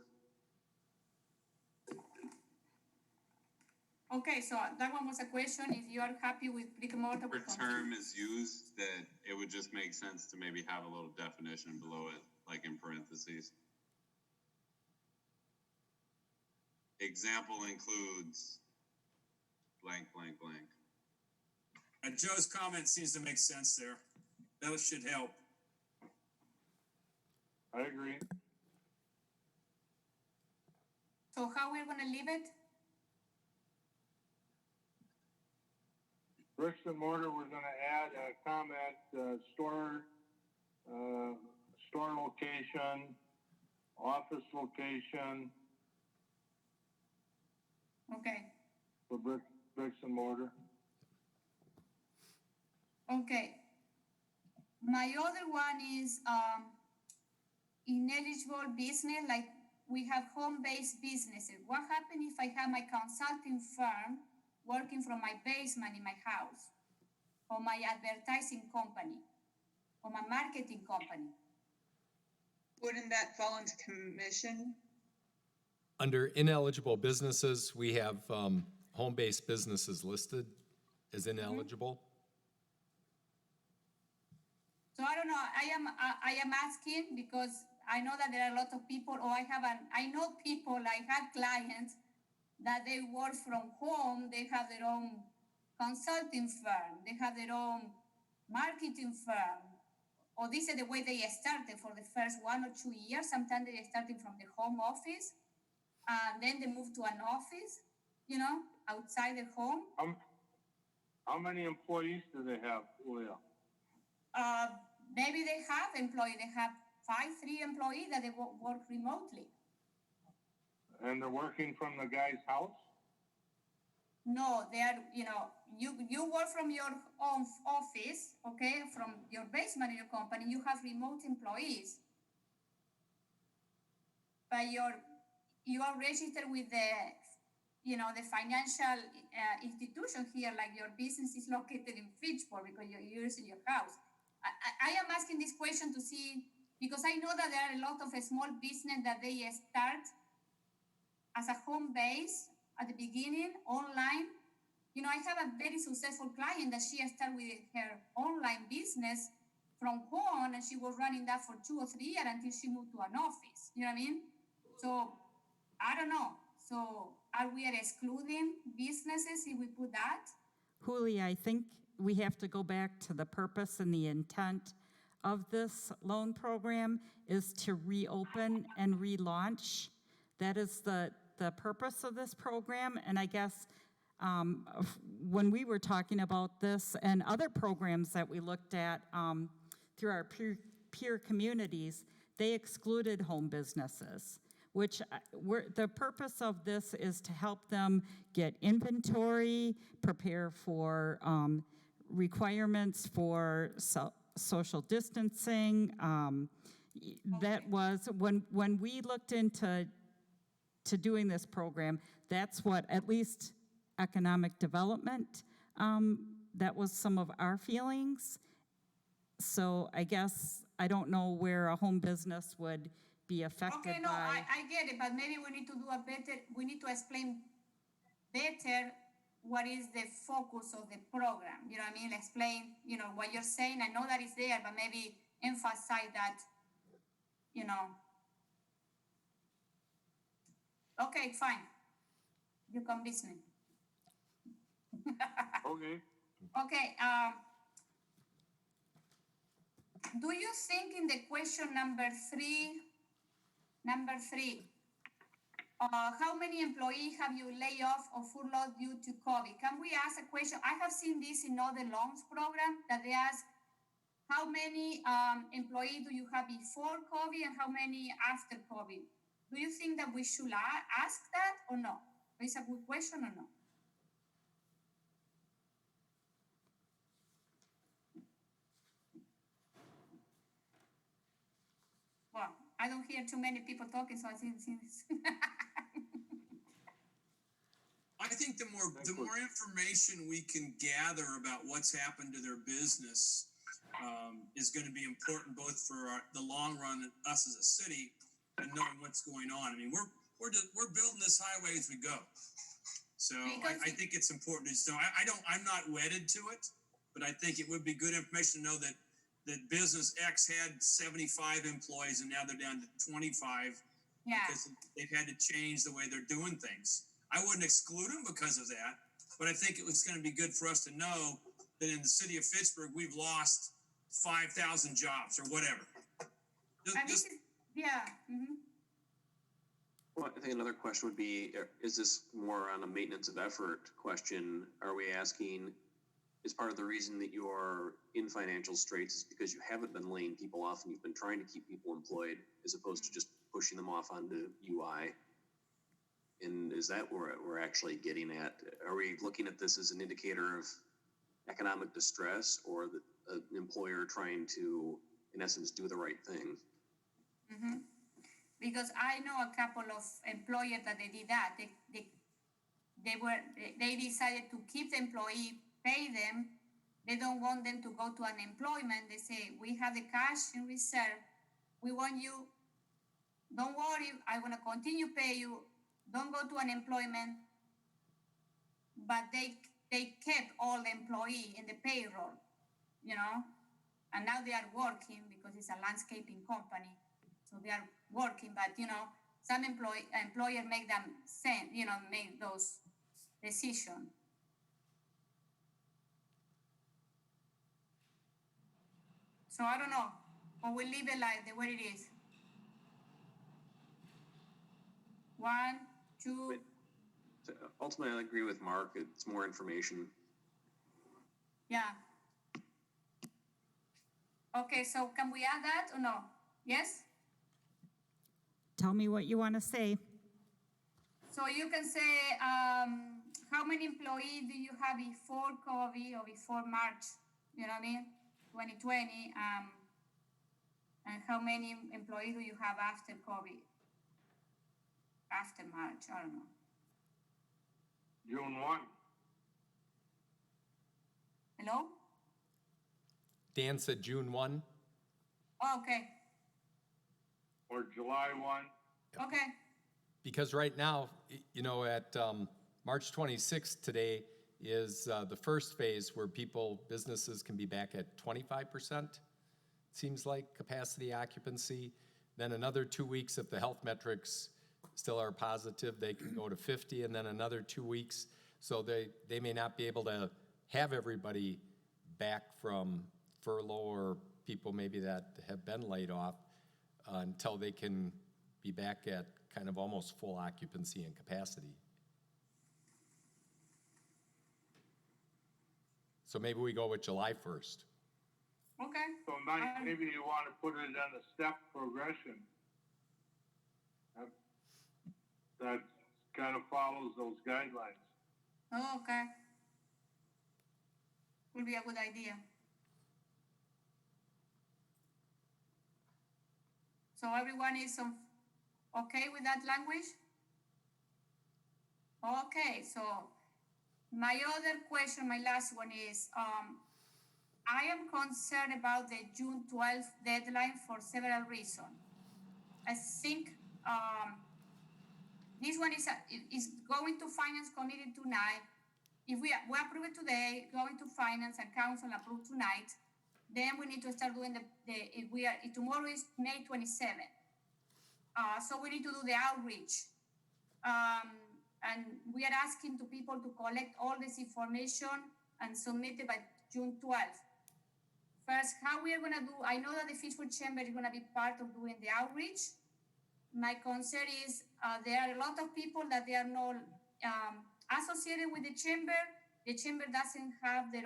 Okay, so that one was a question. If you are happy with brick and mortar, Whatever term is used, that it would just make sense to maybe have a little definition below it, like in parentheses. Example includes blank, blank, blank. And Joe's comment seems to make sense there. That should help. I agree. So how we're gonna leave it? bricks and mortar, we're gonna add a comment, store location, office location Okay, for bricks and mortar. okay. My other one is ineligible business, like we have home-based businesses. What happens if I have my consulting firm working from my basement in my house, or my advertising company, or my marketing company? Wouldn't that fall into commission? Under ineligible businesses, we have home-based businesses listed as ineligible. So I don't know. I am asking because I know that there are a lot of people, or I know people. I have clients that they work from home. They have their own consulting firm. They have their own marketing firm. Or this is the way they started for the first 1 or 2 years. Sometimes they started from the home office, and then they move to an office, outside their home. How many employees do they have, Julia? Maybe they have employees. They have 3 employees that they work remotely. And they're working from the guy's house? No, they are, you work from your own office, okay, from your basement in your company. You have remote employees. But you are registered with the financial institution here, like your business is located in Fitchburg because you're using your house. I am asking this question to see, because I know that there are a lot of small business that they start as a home base at the beginning, online. I have a very successful client that she started with her online business from home, and she was running that for 2 or 3 years until she moved to an office. You know what I mean? So, I don't know. So, are we excluding businesses if we put that? Julia, I think we have to go back to the purpose and the intent of this loan program is to reopen and relaunch. That is the purpose of this program. And I guess when we were talking about this and other programs that we looked at through our peer communities, they excluded home businesses, which the purpose of this is to help them get inventory, prepare for requirements for social distancing. That was, when we looked into doing this program, that's what, at least economic development, that was some of our feelings. So I guess I don't know where a home business would be affected by. Okay, no, I get it, but maybe we need to explain better what is the focus of the program. You know what I mean? Explain, what you're saying. I know that it's there, but maybe emphasize that, Okay, fine. You convince me. Okay. Okay, do you think in the question number three, how many employees have you laid off or furloughed due to COVID? Can we ask a question? I have seen this in other loans program that they ask, how many employees do you have before COVID and how many after COVID? Do you think that we should ask that or no? Is a good question or no? Well, I don't hear too many people talking, so I think I think the more information we can gather about what's happened to their business is going to be important both for the long run, us as a city, and knowing what's going on. I mean, we're building this highway as we go. So I think it's important to know. I'm not wedded to it, but I think it would be good information to know that business X had 75 employees and now they're down to 25 because they've had to change the way they're doing things. I wouldn't exclude them because of that, but I think it was going to be good for us to know that in the city of Fitchburg, we've lost 5,000 jobs or whatever. Well, I think another question would be, is this more on a maintenance of effort question? Are we asking, is part of the reason that you are in financial straits is because you haven't been laying people off and you've been trying to keep people employed as opposed to just pushing them off onto UI. And is that where we're actually getting at? Are we looking at this as an indicator of economic distress or an employer trying to, in essence, do the right thing? Mm-hmm. Because I know a couple of employers that they did that. They decided to keep the employee, pay them. They don't want them to go to unemployment. They say, we have the cash in reserve. We want you, don't worry, I want to continue pay you. Don't go to unemployment. But they kept all the employee in the payroll, you know, and now they are working because it's a landscaping company. So they are working, but, you know, some employer make them make those decisions. So I don't know, or we leave it like the way it is. 1, 2. So ultimately, I agree with Mark. It's more information. Yeah. Okay, so can we add that or no? Yes? Tell me what you want to say. So you can say, how many employees do you have before COVID or before March, you know what I mean, 2020, and how many employees do you have after COVID, after March, I don't know. June 1. Hello? Dan said June 1. Oh, okay, Or July 1. okay. Because right now, you know, at March 26th today is the first phase where businesses can be back at 25%, seems like, capacity occupancy. Then another 2 weeks, if the health metrics still are positive, they can go to 50, and then another 2 weeks. So they may not be able to have everybody back from furlough or people maybe that have been laid off until they can be back at kind of almost full occupancy and capacity. So maybe we go with July 1st. Okay. So maybe you want to put it on a step progression. That kind of follows those guidelines. Oh, okay. Would be a good idea. So everyone is okay with that language? Okay, so my other question, my last one is, I am concerned about the June 12th deadline for several reasons. I think this one is going to Finance Committee tonight. If we approve it today, going to Finance and Council approve tonight, then we need to start doing tomorrow is May 27th. So we need to do the outreach. And we are asking to people to collect all this information and submit it by June 12th. First, how we are gonna do, I know that the Fitchburg Chamber is gonna be part of doing the outreach. My concern is there are a lot of people that they are not associated with the chamber. The chamber doesn't have the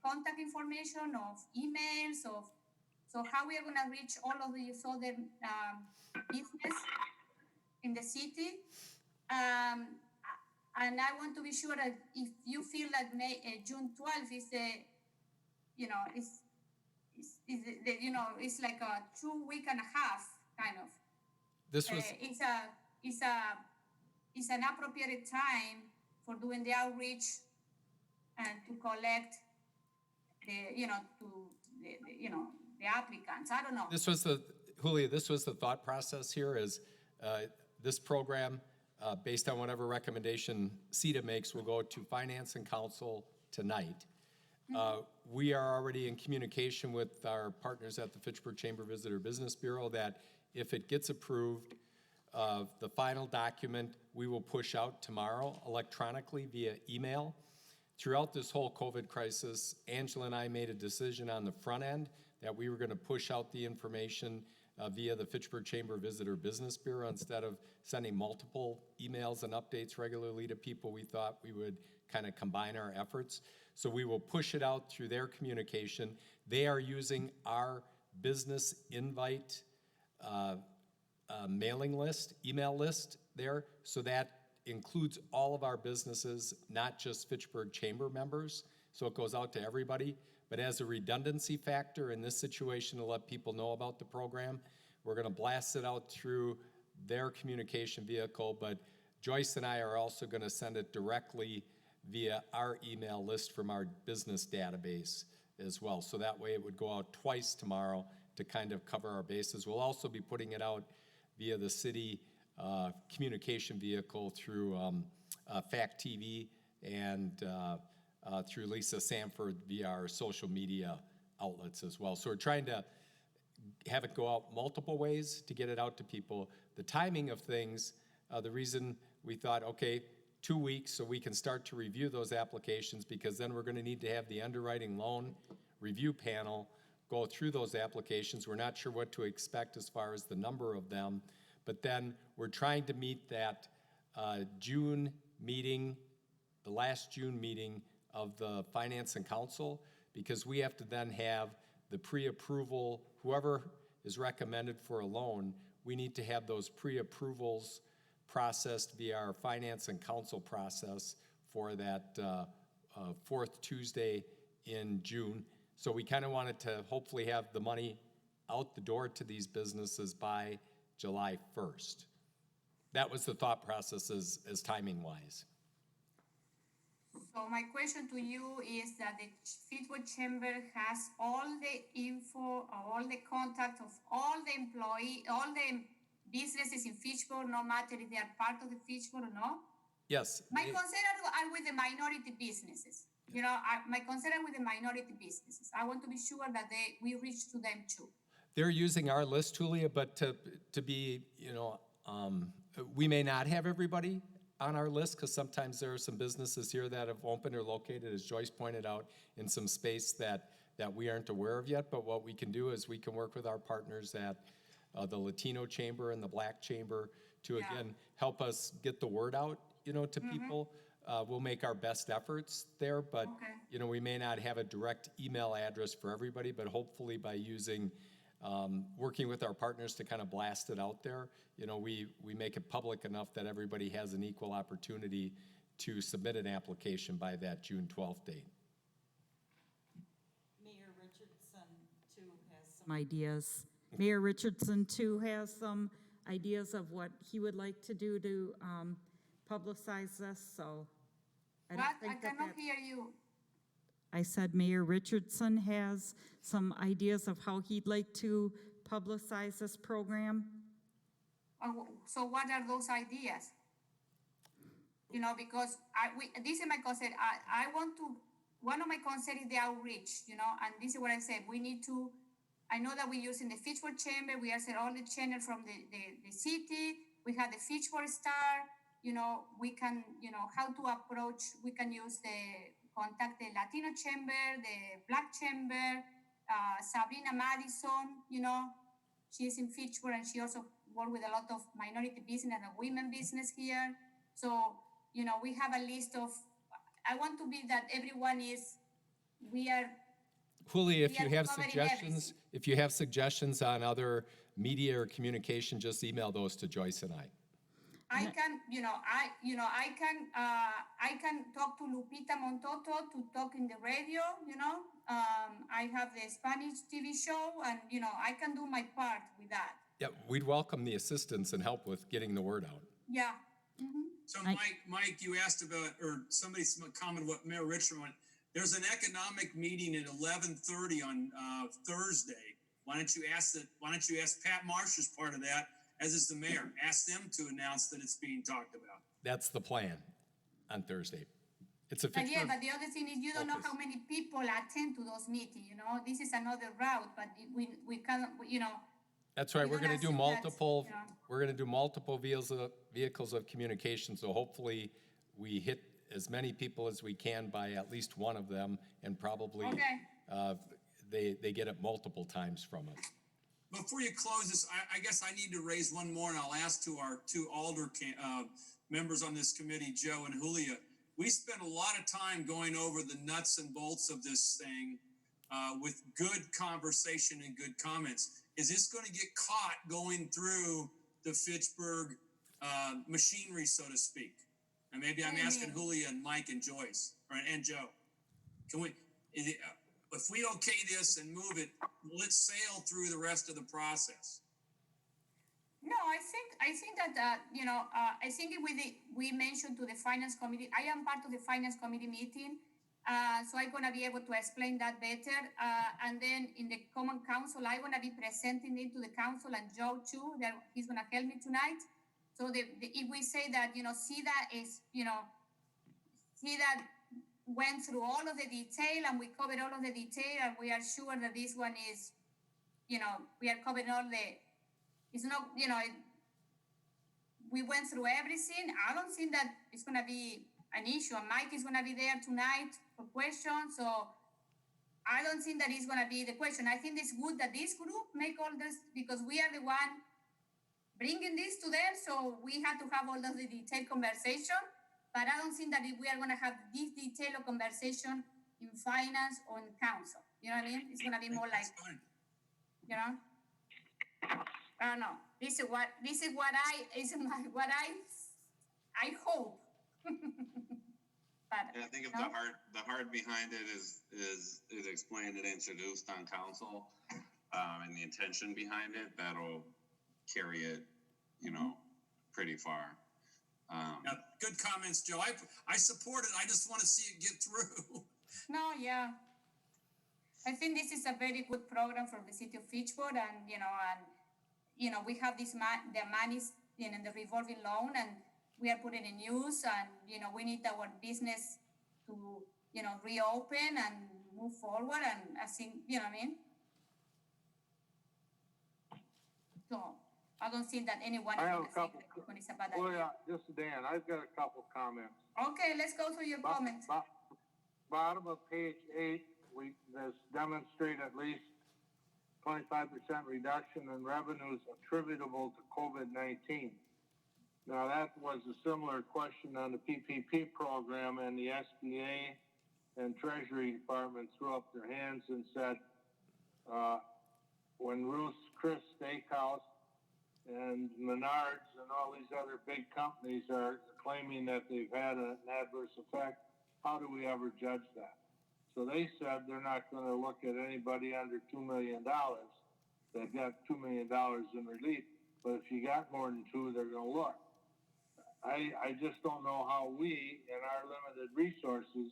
contact information of emails so how we are going to reach all of these other business in the city. And I want to be sure that if you feel that June 12th is it's like a 2 week and a half kind of. This was It's an appropriate time for doing the outreach and to collect the applicants. I don't know. This was the thought process here is this program, based on whatever recommendation CETA makes, will go to Finance and Council tonight. We are already in communication with our partners at the Fitchburg Chamber Visitor Business Bureau that if it gets approved, the final document we will push out tomorrow electronically via email. Throughout this whole COVID crisis, Angela and I made a decision on the front end that we were going to push out the information via the Fitchburg Chamber Visitor Business Bureau instead of sending multiple emails and updates regularly to people. We thought we would kind of combine our efforts. So we will push it out through their communication. They are using our business invite mailing list, email list there. So that includes all of our businesses, not just Fitchburg Chamber members. So it goes out to everybody. But as a redundancy factor in this situation to let people know about the program, we're going to blast it out through their communication vehicle. But Joyce and I are also going to send it directly via our email list from our business database as well. So that way it would go out twice tomorrow to kind of cover our bases. We'll also be putting it out via the city communication vehicle through Fact TV and through Lisa Sanford via our social media outlets as well. So we're trying to have it go out multiple ways to get it out to people. The timing of things, the reason we thought, okay, 2 weeks so we can start to review those applications, because then we're going to need to have the underwriting loan review panel go through those applications. We're not sure what to expect as far as the number of them, but then we're trying to meet that June meeting, the last June meeting of the Finance and Council, because we have to then have the pre-approval, whoever is recommended for a loan, we need to have those pre-approvals processed via our Finance and Council process for that fourth Tuesday in June. So we kind of wanted to hopefully have the money out the door to these businesses by July 1st. That was the thought process as timing-wise. So my question to you is that the Fitchburg Chamber has all the info, all the contact of all the employees, all the businesses in Fitchburg, no matter if they are part of the Fitchburg or not? Yes. My concern are with the minority businesses. You know, my concern are with the minority businesses. I want to be sure that we reach to them too. They're using our list, Julia, but to be, we may not have everybody on our list, because sometimes there are some businesses here that have opened or located, as Joyce pointed out, in some space that we aren't aware of yet. But what we can do is we can work with our partners at the Latino Chamber and the Black Chamber to, again, help us get the word out, to people. We'll make our best efforts there, but, we may not have a direct email address for everybody, but hopefully by using, working with our partners to kind of blast it out there, we make it public enough that everybody has an equal opportunity to submit an application by that June 12th date. Mayor Richardson, too, has some ideas. Mayor Richardson, too, has some ideas of what he would like to do to publicize this, so I don't think I cannot hear you. I said Mayor Richardson has some ideas of how he'd like to publicize this program. So what are those ideas? Because this is my concern. I want to, one of my concerns is the outreach, and this is what I said. We need to, I know that we're using the Fitchburg Chamber. We are set all the channel from the city. We have the Fitchburg Star. We can, how to approach, we can contact the Latino Chamber, the Black Chamber, Sabrina Madison, she's in Fitchburg and she also works with a lot of minority business and women business here. So, we have a list of, I want to be that everyone is, Julia, if you have suggestions on other media or communication, just email those to Joyce and I. I can talk to Lupita Montoto to talk in the radio, I have the Spanish TV show and, I can do my part with that. Yeah, we'd welcome the assistance and help with getting the word out. Yeah. Mm-hmm. So Mike, you asked about, or somebody commented what Mayor Richard went. There's an economic meeting at 11:30 on Thursday. Why don't you ask Pat Marsh as part of that, as is the mayor. Ask them to announce that it's being talked about. That's the plan on Thursday. It's a fixed. But the other thing is you don't know how many people attend to those meetings. This is another route, but we can't. That's right. We're going to do multiple. We're going to do multiple vehicles of communication. So hopefully, we hit as many people as we can by at least one of them, and probably they get it multiple times from us. Before you close this, I guess I need to raise one more, and I'll ask to our two alder members on this committee, Joe and Julia. we spent a lot of time going over the nuts and bolts of this thing with good conversation and good comments. Is this going to get caught going through the Fitchburg machinery, so to speak? And maybe I'm asking Julia and Mike and Joyce and Joe. Can we, if we okay this and move it, will it sail through the rest of the process? No, I think that I think we mentioned to the finance committee. I am part of the finance committee meeting, so I'm gonna be able to explain that better. And then in the common council, I'm gonna be presenting it to the council and Joe too. That he's gonna help me tonight. So if we say that CIDA is CIDA went through all of the detail and we covered all of the detail, and we are sure that this one is, we are covering all the. It's not, we went through everything. I don't think that it's going to be an issue. And Mike is going to be there tonight for questions. So I don't think that it's going to be the question. I think it's good that this group make all this, because we are the one bringing this to them. So we had to have all of the detailed conversation. But I don't think that we are going to have this detailed conversation in finance or in council. You know what I mean? It's going to be more like, I don't know. This is what I hope. But I think if the heart behind it is explained and introduced on council, and the intention behind it, that'll carry it, pretty far. Yeah, good comments, Joe. I support it. I just want to see it get through. No, yeah. I think this is a very good program for the city of Fitchburg, and we have the money in the revolving loan, and we are putting in use, and we need our business to reopen and move forward, and I think what I mean. So I don't think that anyone is going to say that it's a bad idea. Well, yeah, this is Dan. I've got a couple comments. Okay, let's go through your comments. Bottom of page 8, this demonstrate at least 25% reduction in revenues attributable to COVID-19. Now, that was a similar question on the PPP program, and the SBA and Treasury Department threw up their hands and said, when Chris Steakhouse and Menards and all these other big companies are claiming that they've had an adverse effect, how do we ever judge that? So they said they're not going to look at anybody under $2 million. They've got $2 million in relief, but if you got more than 2, they're going to look. I just don't know how we, in our limited resources,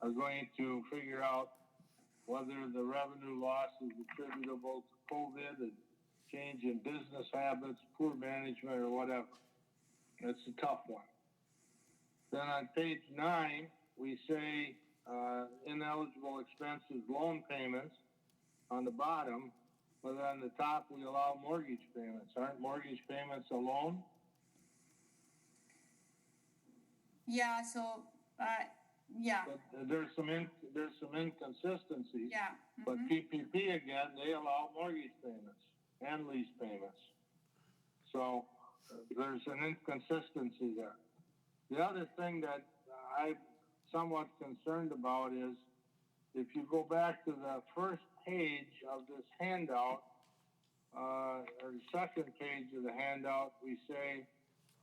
are going to figure out whether the revenue loss is attributable to COVID, a change in business habits, poor management, or whatever. It's a tough one. Then on page 9, we say ineligible expenses, loan payments on the bottom, but on the top we allow mortgage payments. Aren't mortgage payments a loan? Yeah. So yeah. But there's some inconsistencies. Yeah. Mm-hmm. But PPP again, they allow mortgage payments and lease payments. So there's an inconsistency there. The other thing that I'm somewhat concerned about is if you go back to the first page of this handout, or the second page of the handout, we say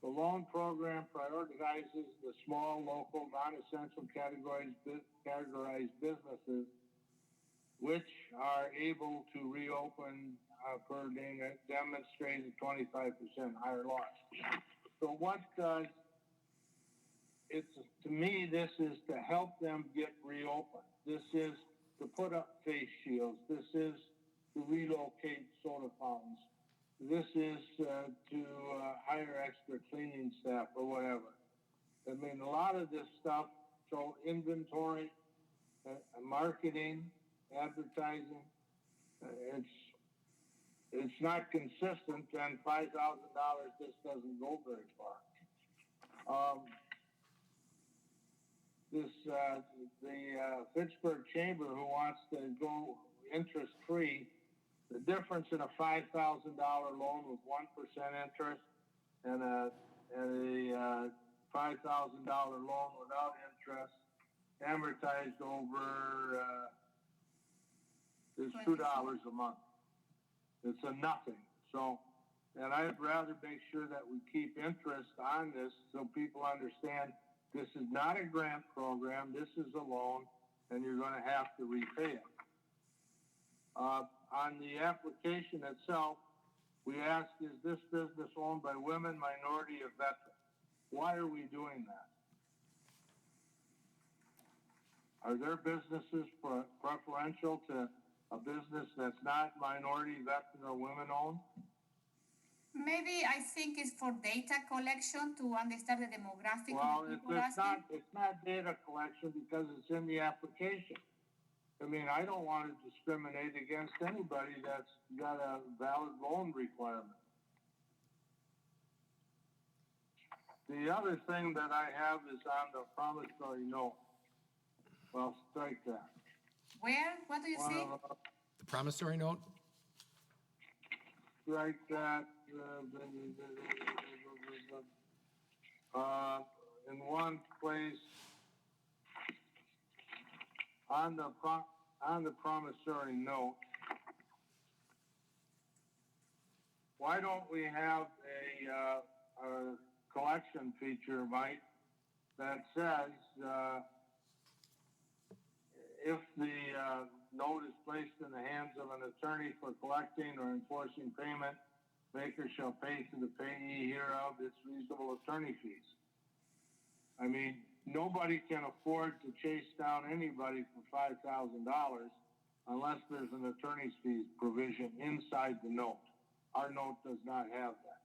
the loan program prioritizes the small, local, non-essential categorized businesses which are able to reopen per demonstrated 25% higher loss. So what does to me, this is to help them get reopened. This is to put up face shields. This is to relocate soda fountains. This is to hire extra cleaning staff or whatever. I mean, a lot of this stuff, so inventory, marketing, advertising, it's not consistent, and $5,000 just doesn't go very far. The Fitchburg Chamber, who wants to go interest-free, the difference in a $5,000 loan with 1% interest and a $5,000 loan without interest interest amortized over, is $2 a month. It's a nothing. So, and I'd rather make sure that we keep interest on this so people understand this is not a grant program, this is a loan, and you're going to have to repay it. On the application itself, we ask, is this business owned by women, minority, or veteran? Why are we doing that? Are there businesses preferential to a business that's not minority, veteran, or women owned? Maybe I think it's for data collection to understand the demographic Well, of the people asking. it's not data collection because it's in the application. I mean, I don't want to discriminate against anybody that's got a valid loan requirement. The other thing that I have is on the promissory note. Well, strike that. Where? What do you see? The promissory note? Strike that. In one place, on the promissory note, why don't we have a collection feature, Mike, that says if the note is placed in the hands of an attorney for collecting or enforcing payment, maker shall pay to the payee hereof its reasonable attorney fees. I mean, nobody can afford to chase down anybody for $5,000 unless there's an attorney's fees provision inside the note. Our note does not have that.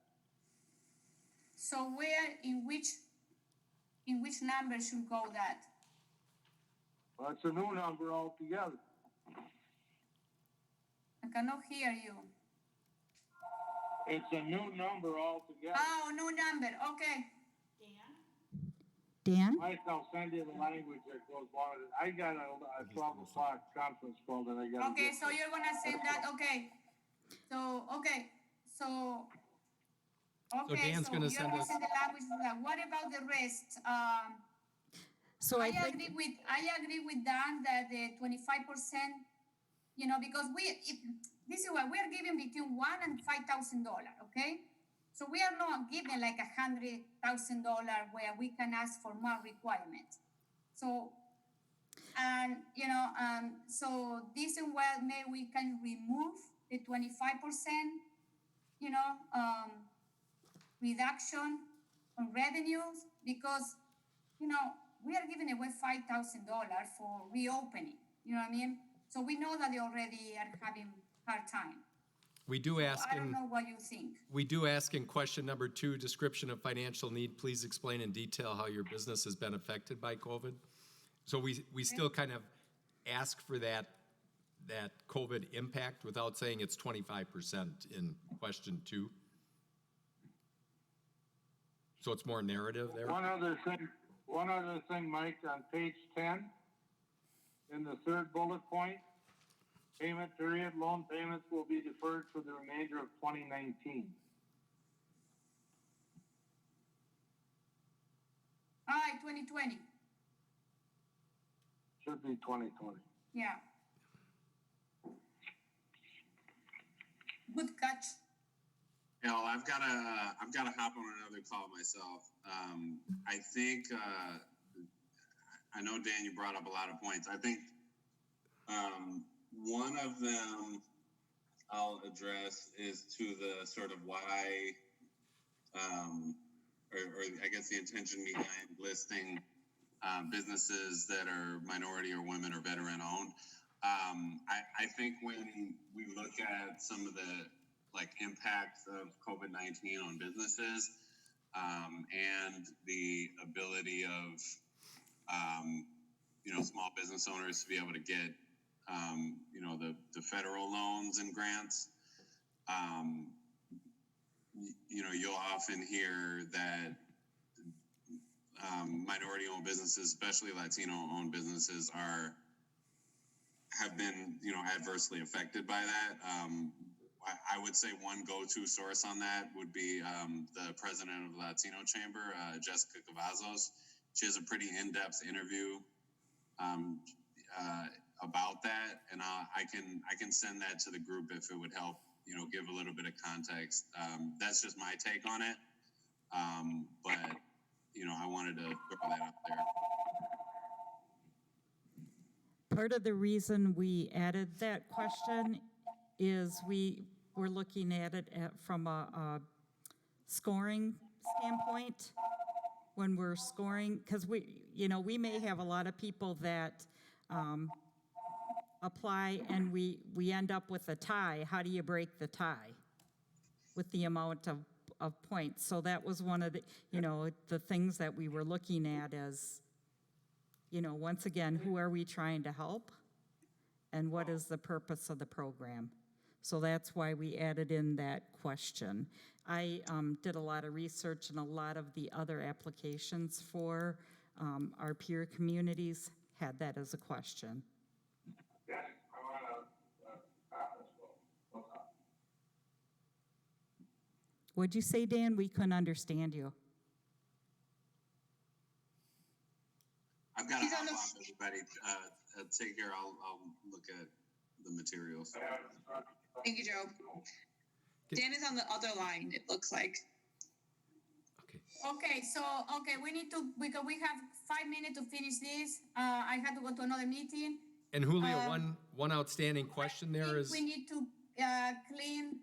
So where, in which number should go that? Well, it's a new number altogether. I cannot hear you. It's a new number altogether. Oh, new number. Okay. Dan? Mike, I'll send you the language that goes along with it. I got a 12 o'clock conference call that I got. Okay, so you're gonna send that. Okay. So Dan's gonna you're send gonna us- send the language for that. What about the rest? So I think, I agree with Dan that the 25%, because this is what we are giving between $1,000 and $5,000, okay? So we are not giving like $100,000 where we can ask for more requirements. So, so this is where maybe we can remove the 25%, reduction on revenues because, we are giving away $5,000 for reopening. You know what I mean? So we know that they already are having hard time. We do ask I don't know what you think. We do ask in question number 2, description of financial need. Please explain in detail how your business has been affected by COVID. So we still kind of ask for that COVID impact without saying it's 25% in question 2. So it's more narrative there. One other thing, Mike, on page 10, in the third bullet point, payment period, loan payments will be deferred for the remainder of 2019. All right, 2020. Should be 2020. Yeah. Good catch. Yeah, well, I've got to hop on another call myself. I think I know, Dan, you brought up a lot of points. I think one of them I'll address is to the sort of why, or I guess the intention behind listing businesses that are minority or women or veteran owned. I think when we look at some of the impacts of COVID-19 on businesses and the ability of small business owners to be able to get the federal loans and grants, you'll often hear that minority-owned businesses, especially Latino-owned businesses, have been adversely affected by that. I would say one go-to source on that would be the president of the Latino Chamber, Jessica Cavazos. she has a pretty in-depth interview about that, and I can send that to the group if it would help, give a little bit of context. That's just my take on it, but I wanted to throw that out there. Part of the reason we added that question is we were looking at it from a scoring standpoint. When we're scoring, because we may have a lot of people that apply and we end up with a tie. How do you break the tie with the amount of points? So that was one of the things that we were looking at as, once again, who are we trying to help? And what is the purpose of the program? So that's why we added in that question. I did a lot of research, and a lot of the other applications for our peer communities had that as a question. What'd you say, Dan? We couldn't understand you. I've got to hop off, everybody. Take care. I'll look at the materials. Thank you, Joe. Dan is on the other line, it looks like. Okay, so, we need to, because we have 5 minutes to finish this. I had to go to another meeting. And Julia, one outstanding question there is... We need to clean...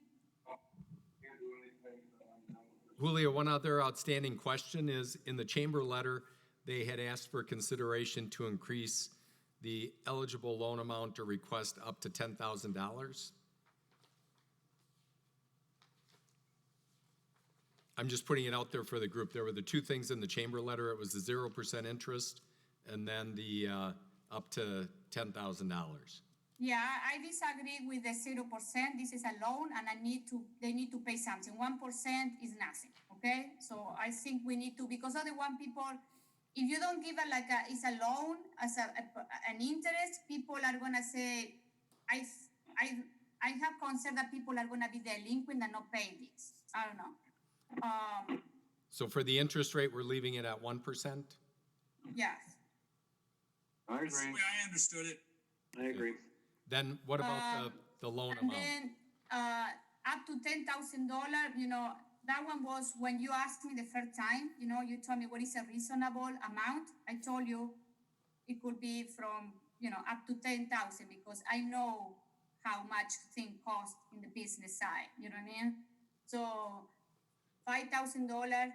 Julia, one other outstanding question is, in the chamber letter, they had asked for consideration to increase the eligible loan amount to request up to $10,000. I'm just putting it out there for the group. There were the two things in the chamber letter. It was the 0% interest and then the up to $10,000. Yeah, I disagree with the 0%. This is a loan, and they need to pay something. 1% is nothing, okay? So I think we need to, because other one people, if you don't give it it's a loan as an interest, people are gonna say, I have concern that people are gonna be delinquent and not pay this. I don't know. So for the interest rate, we're leaving it at 1%? Yes. I agree. That's the way I understood it. I agree. Then what about the loan And amount? then up to $10,000, that one was when you asked me the first time, you told me what is a reasonable amount. I told you it could be from, up to 10,000 because I know how much things cost in the business side, you know what I mean? So $5,000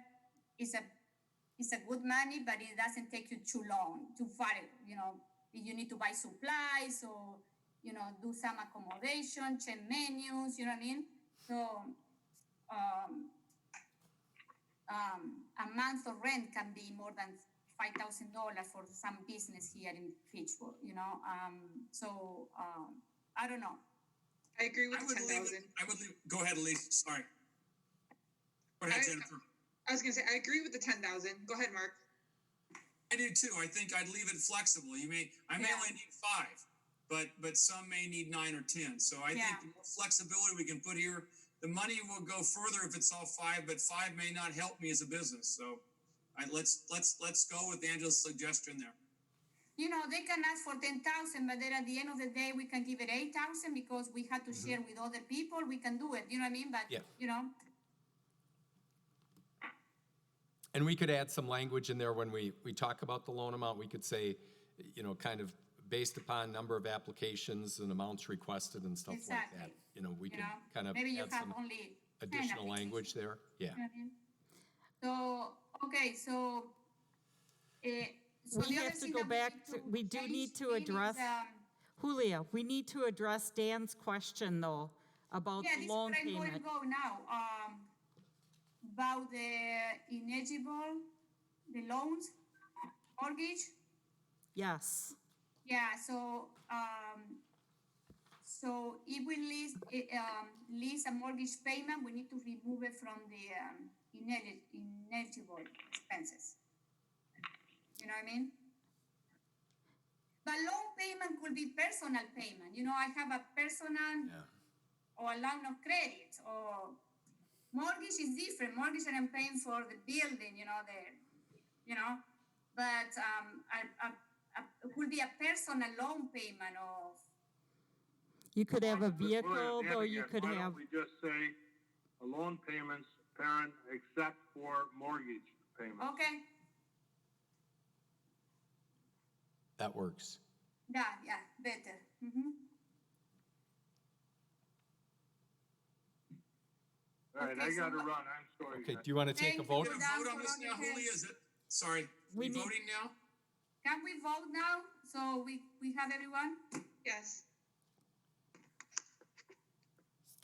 is a good money, but it doesn't take you too long to far, if you need to buy supplies or, do some accommodation, change menus, you know what I mean? So a month of rent can be more than $5,000 for some business here in Fitchburg, So I don't know. I agree with the 10,000. I would leave. Go ahead, Elise. Sorry. Go ahead, Jennifer. I was gonna say I agree with the 10,000. Go ahead, Mark. I do too. I think I'd leave it flexible. I may only need 5, but some may need 9 or 10. So I think the more flexibility we can put here, the money will go further if it's all 5, but 5 may not help me as a business. So let's go with Angela's suggestion there. They can ask for 10,000, but then at the end of the day, we can give it 8,000 because we had to share with other people. We can do it. You know what I mean? But And we could add some language in there when we talk about the loan amount. We could say, kind of based upon number of applications and amounts requested and stuff like that. We could kind of maybe you add have some only 10 additional language there. Yeah. You know what I mean? So, okay, so We have to go back to, we do need to address, Julia, we need to address Dan's question though, about the loan this is where I'm payment. going to go now. About the ineligible, the loans, mortgage. Yes. Yeah, so if we lease a mortgage payment, we need to remove it from the ineligible expenses. You know what I mean? But loan payment could be personal payment. I have a personal or a line of credit, or mortgage is different. Mortgage I'm paying for the building, but it will be a personal loan payment of. You could have a Let's put it vehicle, in though you again. could Why have, don't we just say a loan payments parent except for mortgage payments? Okay, That works. yeah, better. Mm-hmm. All right, Okay, I so gotta what- run, I'm sorry. Okay, guys. do you want to take a Thank you. vote? We're gonna vote on this now, Julia, is it? Sorry, We we need- voting now? Can we vote now? So we have everyone? Yes.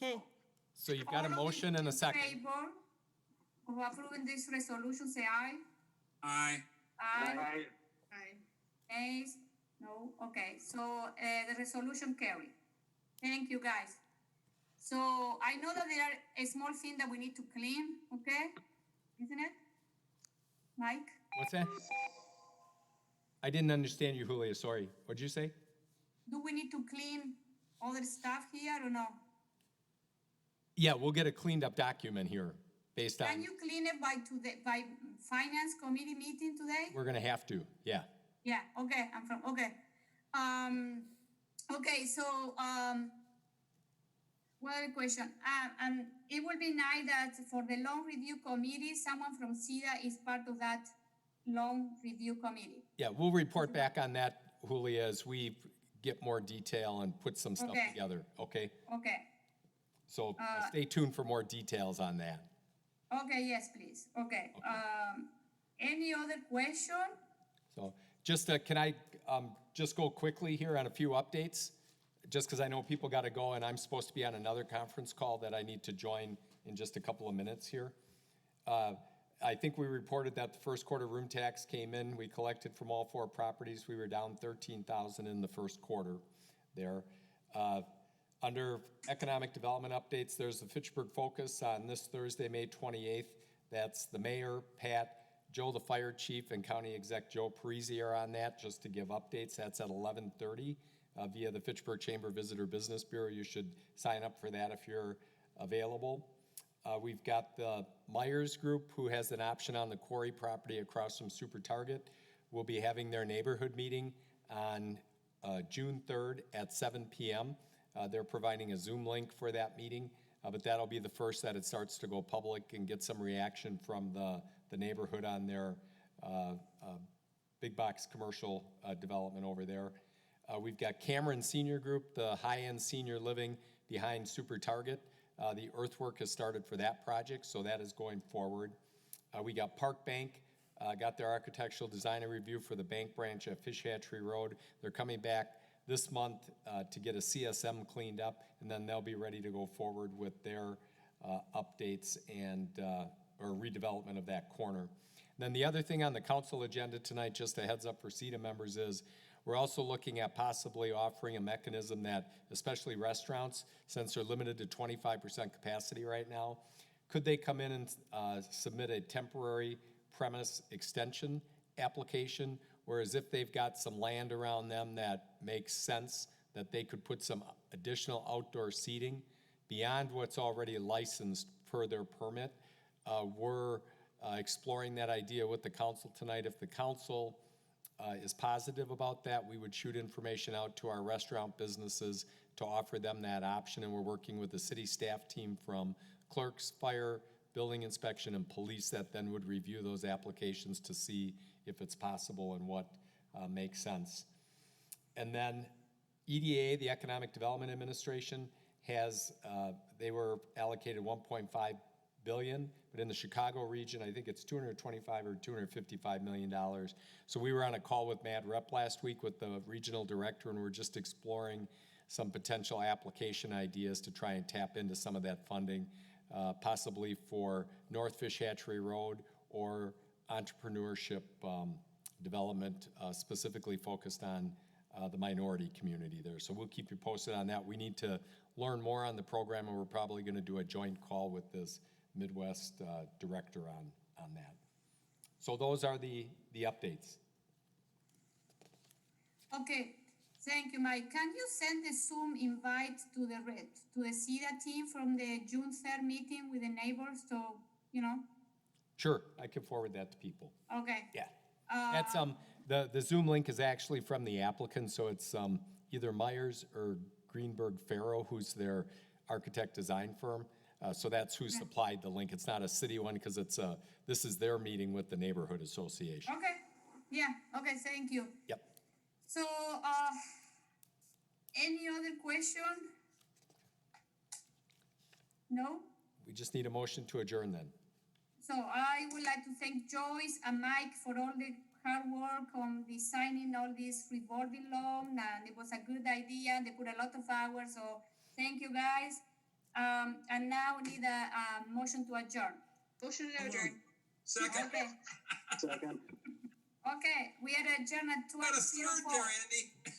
okay, So you've got a All of motion and a in second. favor of approving this resolution, say aye. Aye. Aye. Aye. Nays? No? Okay, so the resolution carried. Thank you, guys. So I know that there are a small thing that we need to clean, okay? Isn't it? Mike? What's that? I didn't understand you, Julia, sorry. What'd you say? Do we need to clean other stuff here or no? Yeah, we'll get a cleaned up document here based Can on, you clean it by finance committee meeting today? we're gonna have to, yeah. Yeah, okay, okay. Okay, so, what other question? It would be nice that for the loan review committee, someone from CEDA is part of that loan review committee. Yeah, we'll report back on that, Julia, as we get more detail and put some stuff Okay. together, okay? Okay, So stay tuned for more details on that. okay, yes, please, okay. Any other question? So just, can I just go quickly here on a few updates? Just because I know people got to go and I'm supposed to be on another conference call that I need to join in just a couple of minutes here. I think we reported that the first quarter room tax came in. We collected from all 4 properties. We were down 13,000 in the first quarter there. Under economic development updates, there's the Fitchburg Focus on this Thursday, May 28th. That's the mayor, Pat, Joe, the fire chief, and County Exec Joe Parisi are on that, just to give updates. That's at 11:30 via the Fitchburg Chamber Visitor Business Bureau. You should sign up for that if you're available. We've got the Myers Group, who has an option on the quarry property across from Super Target. Will be having their neighborhood meeting on June 3rd at 7 p.m. They're providing a Zoom link for that meeting, but that'll be the first that it starts to go public and get some reaction from the neighborhood on their big box commercial development over there. We've got Cameron Senior Group, the high-end senior living behind Super Target. The earthwork has started for that project, so that is going forward. We got Park Bank, got their architectural design and review for the bank branch at Fish Hatchery Road. They're coming back this month to get a CSM cleaned up, and then they'll be ready to go forward with their updates and or redevelopment of that corner. And then the other thing on the council agenda tonight, just a heads up for CEDA members, is we're also looking at possibly offering a mechanism that, especially restaurants, since they're limited to 25% capacity right now, could they come in and submit a temporary premise extension application, whereas if they've got some land around them that makes sense, that they could put some additional outdoor seating beyond what's already licensed per their permit. We're exploring that idea with the council tonight. If the council is positive about that, we would shoot information out to our restaurant businesses to offer them that option, and we're working with the city staff team from clerks, fire, building inspection, and police that then would review those applications to see if it's possible and what makes sense. And then EDA, the Economic Development Administration, has, they were allocated $1.5 billion, but in the Chicago region, I think it's $225 or $255 million. So we were on a call with Matt Rep last week with the regional director, and we're just exploring some potential application ideas to try and tap into some of that funding, possibly for North Fish Hatchery Road or entrepreneurship development, specifically focused on the minority community there. So we'll keep you posted on that. We need to learn more on the program, and we're probably going to do a joint call with this Midwest director on that. So those are the updates. Okay, thank you, Mike. Can you send the Zoom invite to the CEDA team from the June 3rd meeting with the neighbors, so, you know? Sure, I can forward that to people. Okay. Yeah. That's, the Zoom link is actually from the applicant, so it's, either Myers or Greenberg Farrow, who's their architect design firm. So that's who supplied the link. It's not a city one, because it's, this is their meeting with the neighborhood association. Okay, yeah, okay, thank you. Yep. So, any other question? No? We just need a motion to adjourn then. So I would like to thank Joyce and Mike for all the hard work on designing all this revolving loan, and it was a good idea. They put a lot of hours, so thank you guys. And now we need a motion to adjourn. Motion to adjourn. Second. Okay, Second. okay, we are adjourned at Got a third 12:04. there, Andy.